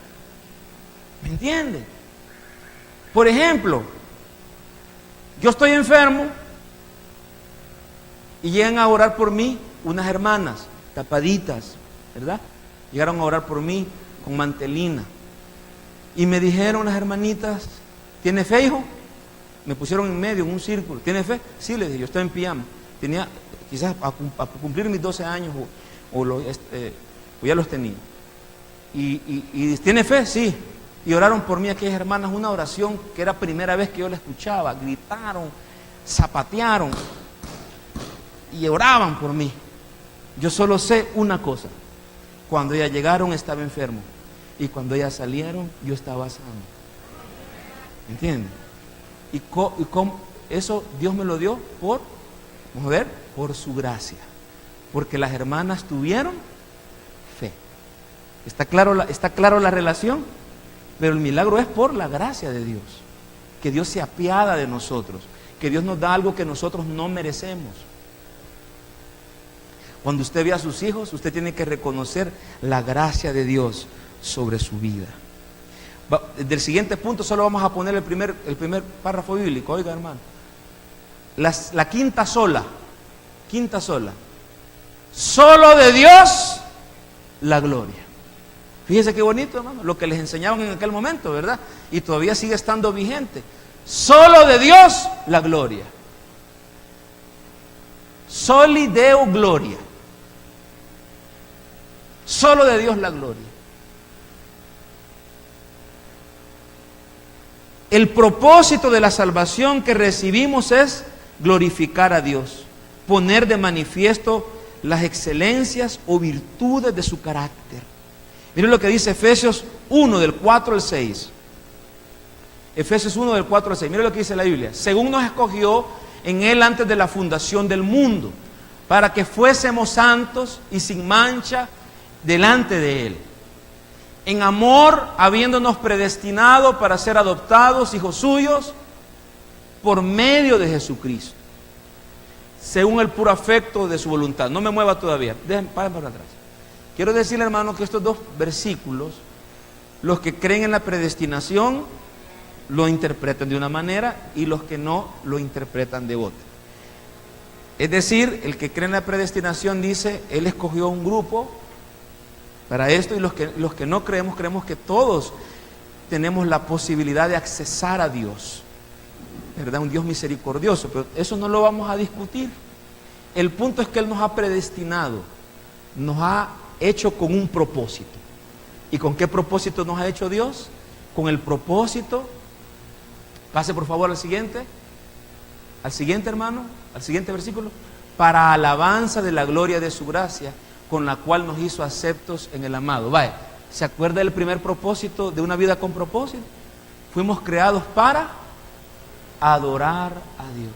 ¿Me entiende? Por ejemplo, yo estoy enfermo y llegan a orar por mí unas hermanas tapaditas, ¿verdad? Llegaron a orar por mí con mantelina y me dijeron las hermanitas, ¿tiene fe, hijo? Me pusieron en medio, en un círculo. ¿Tiene fe? Sí, les dije, yo estoy en pijama. Tenía quizás a cumplir mis 12 años o ya los tenía. Y ¿tiene fe? Sí. Y oraron por mí aquellas hermanas una oración que era primera vez que yo la escuchaba. Gritaron, zapatearon y oraban por mí. Yo solo sé una cosa: cuando ellas llegaron estaba enfermo, y cuando ellas salieron yo estaba sano. ¿Me entienden? Y cómo eso Dios me lo dio vamos a ver, por su gracia, porque las hermanas tuvieron fe. ¿Está claro la relación? Pero el milagro es por la gracia de Dios, que Dios se apiada de nosotros, que Dios nos da algo que nosotros no merecemos. Cuando usted ve a sus hijos, usted tiene que reconocer la gracia de Dios sobre su vida. Del siguiente punto solo vamos a poner el primer párrafo bíblico. Oiga, hermano, la quinta sola, solo de Dios la gloria. Fíjese qué bonito, hermano, lo que les enseñaban en aquel momento, ¿verdad? Y todavía sigue estando vigente. Solo de Dios la gloria. Soli Deo gloria. Solo de Dios la gloria. El propósito de la salvación que recibimos es glorificar a Dios, poner de manifiesto las excelencias o virtudes de su carácter. Miren lo que dice Efesios 1, del 4 al 6. Efesios 1, del 4 al 6. Miren lo que dice la Biblia. Según nos escogió en Él antes de la fundación del mundo, para que fuésemos santos y sin mancha delante de Él. en amor, habiéndonos predestinado para ser adoptados, hijos suyos, por medio de Jesucristo, según el puro afecto de su voluntad. No me mueva todavía, paren para atrás. Quiero decirle, hermano, que estos dos versículos, los que creen en la predestinación lo interpretan de una manera y los que no lo interpretan de otra. Es decir, el que cree en la predestinación dice, Él escogió un grupo para esto, y los que no creemos que todos tenemos la posibilidad de accesar a Dios, ¿verdad? Un Dios misericordioso, pero eso no lo vamos a discutir. El punto es que Él nos ha predestinado, nos ha hecho con un propósito. ¿Y con qué propósito nos ha hecho Dios? Con el propósito, pase por favor al siguiente hermano, al siguiente versículo, para alabanza de la gloria de su gracia, con la cual nos hizo aceptos en el amado. Vaya, ¿se acuerda del primer propósito de una vida con propósito? Fuimos creados para adorar a Dios,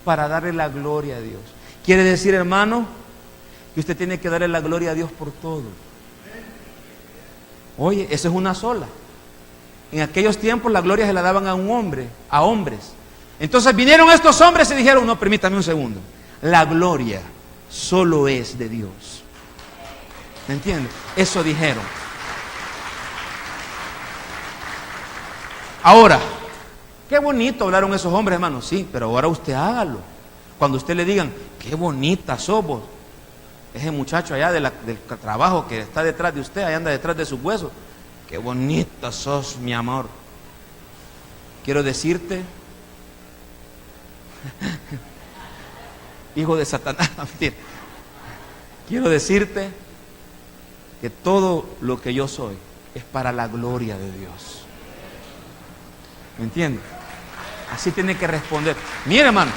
para darle la gloria a Dios. Quiere decir, hermano, que usted tiene que darle la gloria a Dios por todo. Oye, eso es una sola. En aquellos tiempos la gloria se la daban a un hombre, a hombres. Entonces vinieron estos hombres y dijeron, no, permítame un segundo, la gloria solo es de Dios. ¿Me entiende? Eso dijeron. Ahora, qué bonito hablaron esos hombres, hermano. Sí, pero ahora usted hágalo. Cuando usted le digan, qué bonita sos vos, ese muchacho allá del trabajo que está detrás de usted, allá anda detrás de sus huesos, qué bonita sos, mi amor. Quiero decirte, hijo de Satanás, mentira. Quiero decirte que todo lo que yo soy es para la gloria de Dios. ¿Me entiende? Así tiene que responder. Mire, hermano,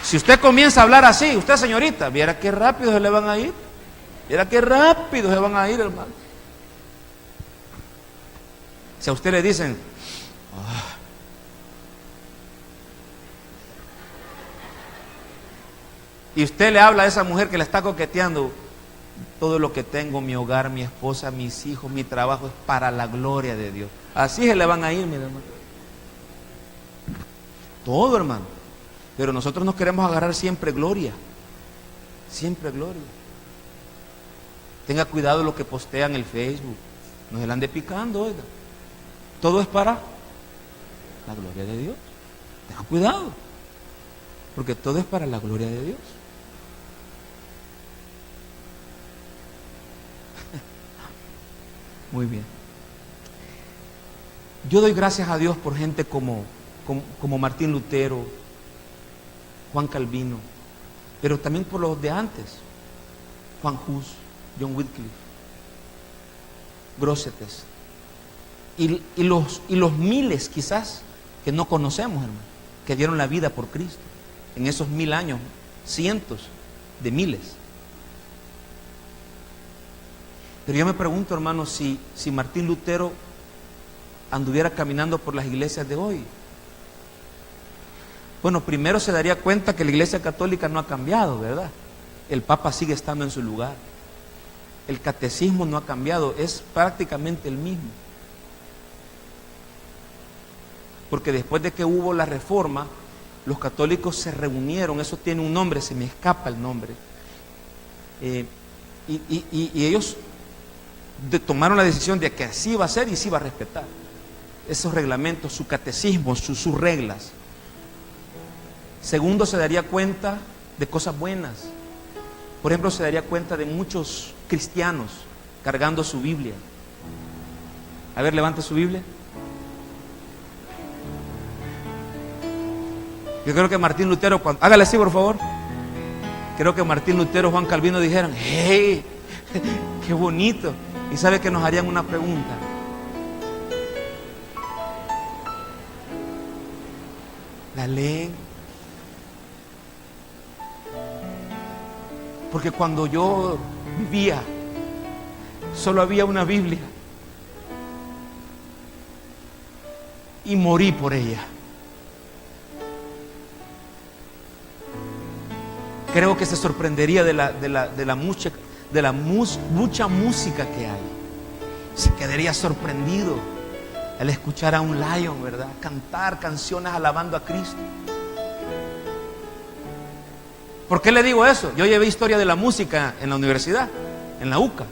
si usted comienza a hablar así, usted, señorita, viera qué rápido se le van a ir. Viera qué rápido se van a ir, hermano. Si a usted le dicen, y usted le habla a esa mujer que le está coqueteando, todo lo que tengo, mi hogar, mi esposa, mis hijos, mi trabajo, es para la gloria de Dios. Así se le van a ir, mi hermano. Todo, hermano. Pero nosotros nos queremos agarrar siempre gloria. Siempre gloria. Tenga cuidado lo que postea en el Facebook. No se le ande picando, oiga. Todo es para la gloria de Dios. Tenga cuidado. Porque todo es para la gloria de Dios. Muy bien. Yo doy gracias a Dios por gente como Martín Lutero, Juan Calvino, pero también por los de antes, Juan Hus, John Wycliffe, Grosseteste, y los miles quizás que no conocemos, hermano, que dieron la vida por Cristo en esos 1000 años, cientos de miles. Pero yo me pregunto, hermano, si Martín Lutero anduviera caminando por las iglesias de hoy, bueno, primero se daría cuenta que la iglesia católica no ha cambiado, ¿verdad? El Papa sigue estando en su lugar. El catecismo no ha cambiado, es prácticamente el mismo. Porque después de que hubo la reforma, los católicos se reunieron, eso tiene un nombre, se me escapa el nombre. Y ellos tomaron la decisión de que así iba a ser y se iba a respetar esos reglamentos, su catecismo, sus reglas. Segundo, se daría cuenta de cosas buenas. Por ejemplo, se daría cuenta de muchos cristianos cargando su Biblia. A ver, levante su Biblia. Yo creo que Martín Lutero, hágale así por favor. Creo que Martín Lutero, Juan Calvino dijeron, ¡hey! ¡Qué bonito! Y sabe que nos harían una pregunta. ¿La leen? Porque cuando yo vivía, solo había una Biblia. Y morí por ella. Creo que se sorprendería de la mucha música que hay. Se quedaría sorprendido al escuchar a un Lion, ¿verdad?, cantar canciones alabando a Cristo. ¿Por qué le digo eso? Yo llevé historia de la música en la universidad, en la UCA.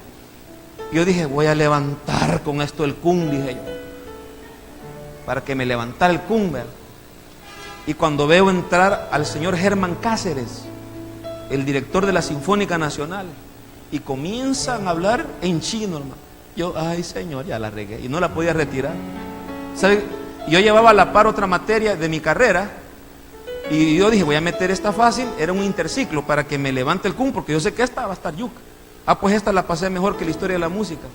Yo dije, voy a levantar con esto el CUN, dije yo, para que me levantara el CUN, ¿verdad? Y cuando veo entrar al señor Germán Cáceres, el director de la Sinfónica Nacional, y comienzan a hablar en chino, hermano, yo, ay Señor, ya la regué y no la podía retirar. ¿Sabe? Yo llevaba a la par otra materia de mi carrera y yo dije, voy a meter esta fácil, era un interciclo para que me levante el CUN, porque yo sé que esta va a estar yuca. Ah, pues esta la pasé mejor que la historia de la música.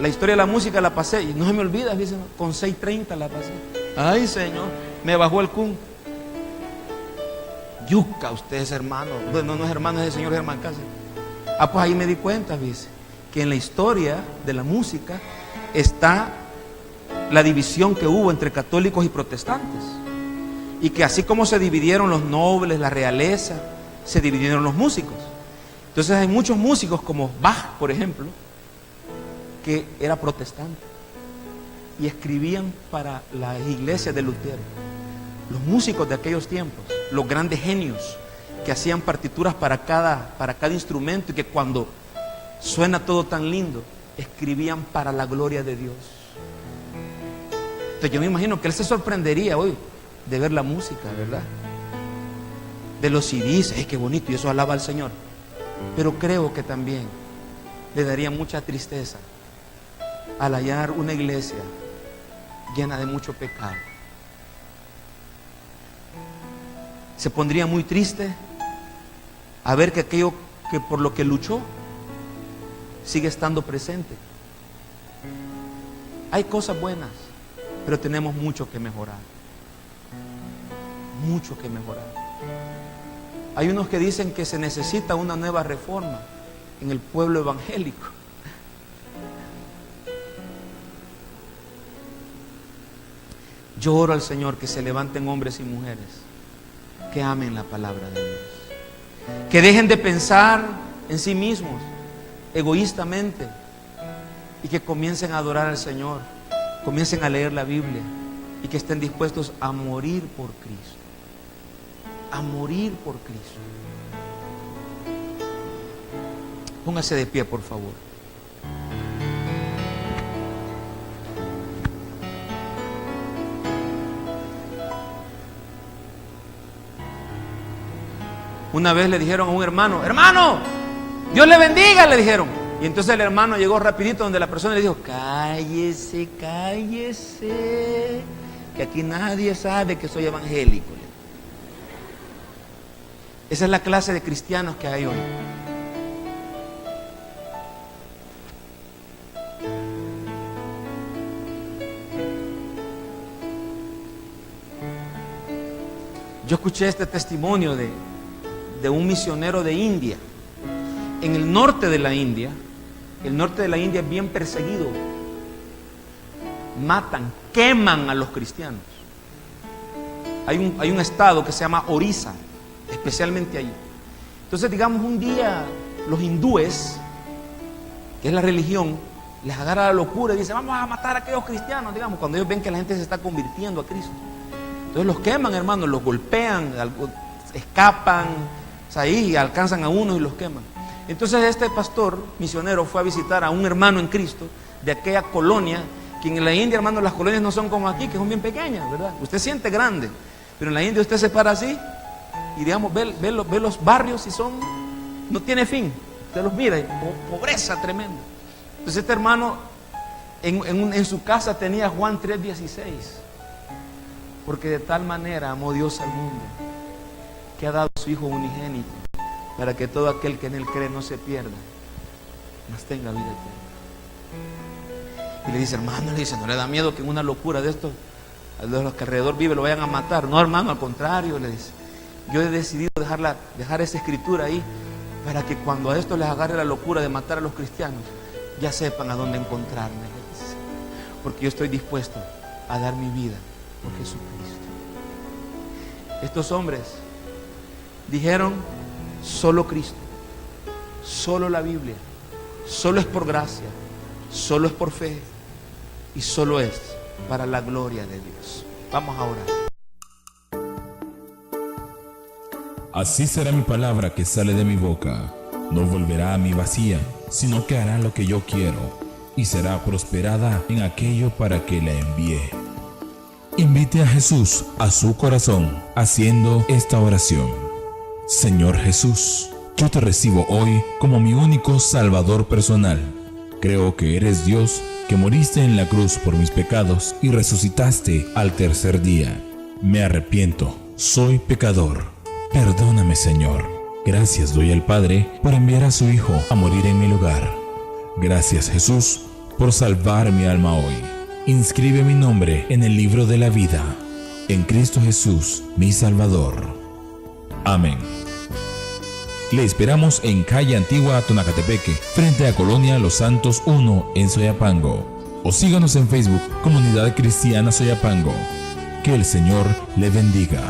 La historia de la música la pasé, y no se me olvida, dicen, con 6.30 la pasé. Ay Señor, me bajó el CUN. Yuca, ustedes hermanos. Bueno, no es hermano, es el señor Germán Cáceres. Ah, pues ahí me di cuenta, dice, que en la historia de la música está la división que hubo entre católicos y protestantes. Y que así como se dividieron los nobles, la realeza, se dividieron los músicos. Entonces hay muchos músicos como Bach, por ejemplo, que era protestante y escribían para las iglesias de Lutero. Los músicos de aquellos tiempos, los grandes genios que hacían partituras para cada instrumento, y que cuando suena todo tan lindo, escribían para la gloria de Dios. Entonces yo me imagino que él se sorprendería hoy de ver la música, ¿verdad? De los CDs, ¡ay, qué bonito! Y eso alaba al Señor. Pero creo que también le daría mucha tristeza al hallar una iglesia llena de mucho pecado. Se pondría muy triste a ver que aquello que por lo que luchó sigue estando presente. Hay cosas buenas, pero tenemos mucho que mejorar. Mucho que mejorar. Hay unos que dicen que se necesita una nueva reforma en el pueblo evangélico. Yo oro al Señor que se levanten hombres y mujeres que amen la palabra de Dios, que dejen de pensar en sí mismos egoístamente y que comiencen a adorar al Señor, comiencen a leer la Biblia y que estén dispuestos a morir por Cristo. A morir por Cristo. Póngase de pie, por favor. Una vez le dijeron a un hermano, hermano, Dios le bendiga, le dijeron. Y entonces el hermano llegó rapidito donde la persona le dijo, cállese, cállese, que aquí nadie sabe que soy evangélico. Esa es la clase de cristianos que hay hoy. Yo escuché este testimonio de un misionero de India. En el norte de la India, el norte de la India es bien perseguido. Matan, queman a los cristianos. Hay un estado que se llama Orissa, especialmente ahí. Entonces, digamos, un día los hindúes, que es la religión, les agarra la locura y dicen, vamos a matar a aquellos cristianos, digamos, cuando ellos ven que la gente se está convirtiendo a Cristo. Entonces los queman, hermanos, los golpean, escapan, ahí alcanzan a uno y los queman. Entonces este pastor misionero fue a visitar a un hermano en Cristo de aquella colonia, que en la India, hermanos, las colonias no son como aquí, que son bien pequeñas, ¿verdad? Usted siente grande, pero en la India usted se para así y, digamos, ve los barrios y no tiene fin. Usted los mira, pobreza tremenda. Entonces este hermano en su casa tenía Juan 3:16, porque de tal manera amó Dios al mundo, que ha dado a su Hijo unigénito, para que todo aquel que en Él cree no se pierda, mas tenga vida eterna. Y le dice, hermano, le dice, ¿no le da miedo que en una locura de estos, de los que alrededor vive, lo vayan a matar? No, hermano, al contrario, le dice, yo he decidido dejar esa escritura ahí, para que cuando a estos les agarre la locura de matar a los cristianos, ya sepan a dónde encontrarme, le dice, porque yo estoy dispuesto a dar mi vida por Jesucristo. Estos hombres dijeron, solo Cristo, solo la Biblia, solo es por gracia, solo es por fe y solo es para la gloria de Dios. Vamos a orar. Así será mi palabra que sale de mi boca. No volverá a mí vacía, sino que hará lo que yo quiero, y será prosperada en aquello para que la envié. Invite a Jesús a su corazón haciendo esta oración. Señor Jesús, yo te recibo hoy como mi único Salvador personal. Creo que eres Dios, que moriste en la cruz por mis pecados y resucitaste al tercer día. Me arrepiento, soy pecador. Perdóname, Señor. Gracias doy al Padre por enviar a su Hijo a morir en mi lugar. Gracias, Jesús, por salvar mi alma hoy. Inscribe mi nombre en el libro de la vida, en Cristo Jesús, mi Salvador. Amén. Le esperamos en calle Antigua, Tonacatepeque, frente a Colonia Los Santos 1 en Soyapango. O síganos en Facebook, Comunidad Cristiana Soyapango. Que el Señor le bendiga.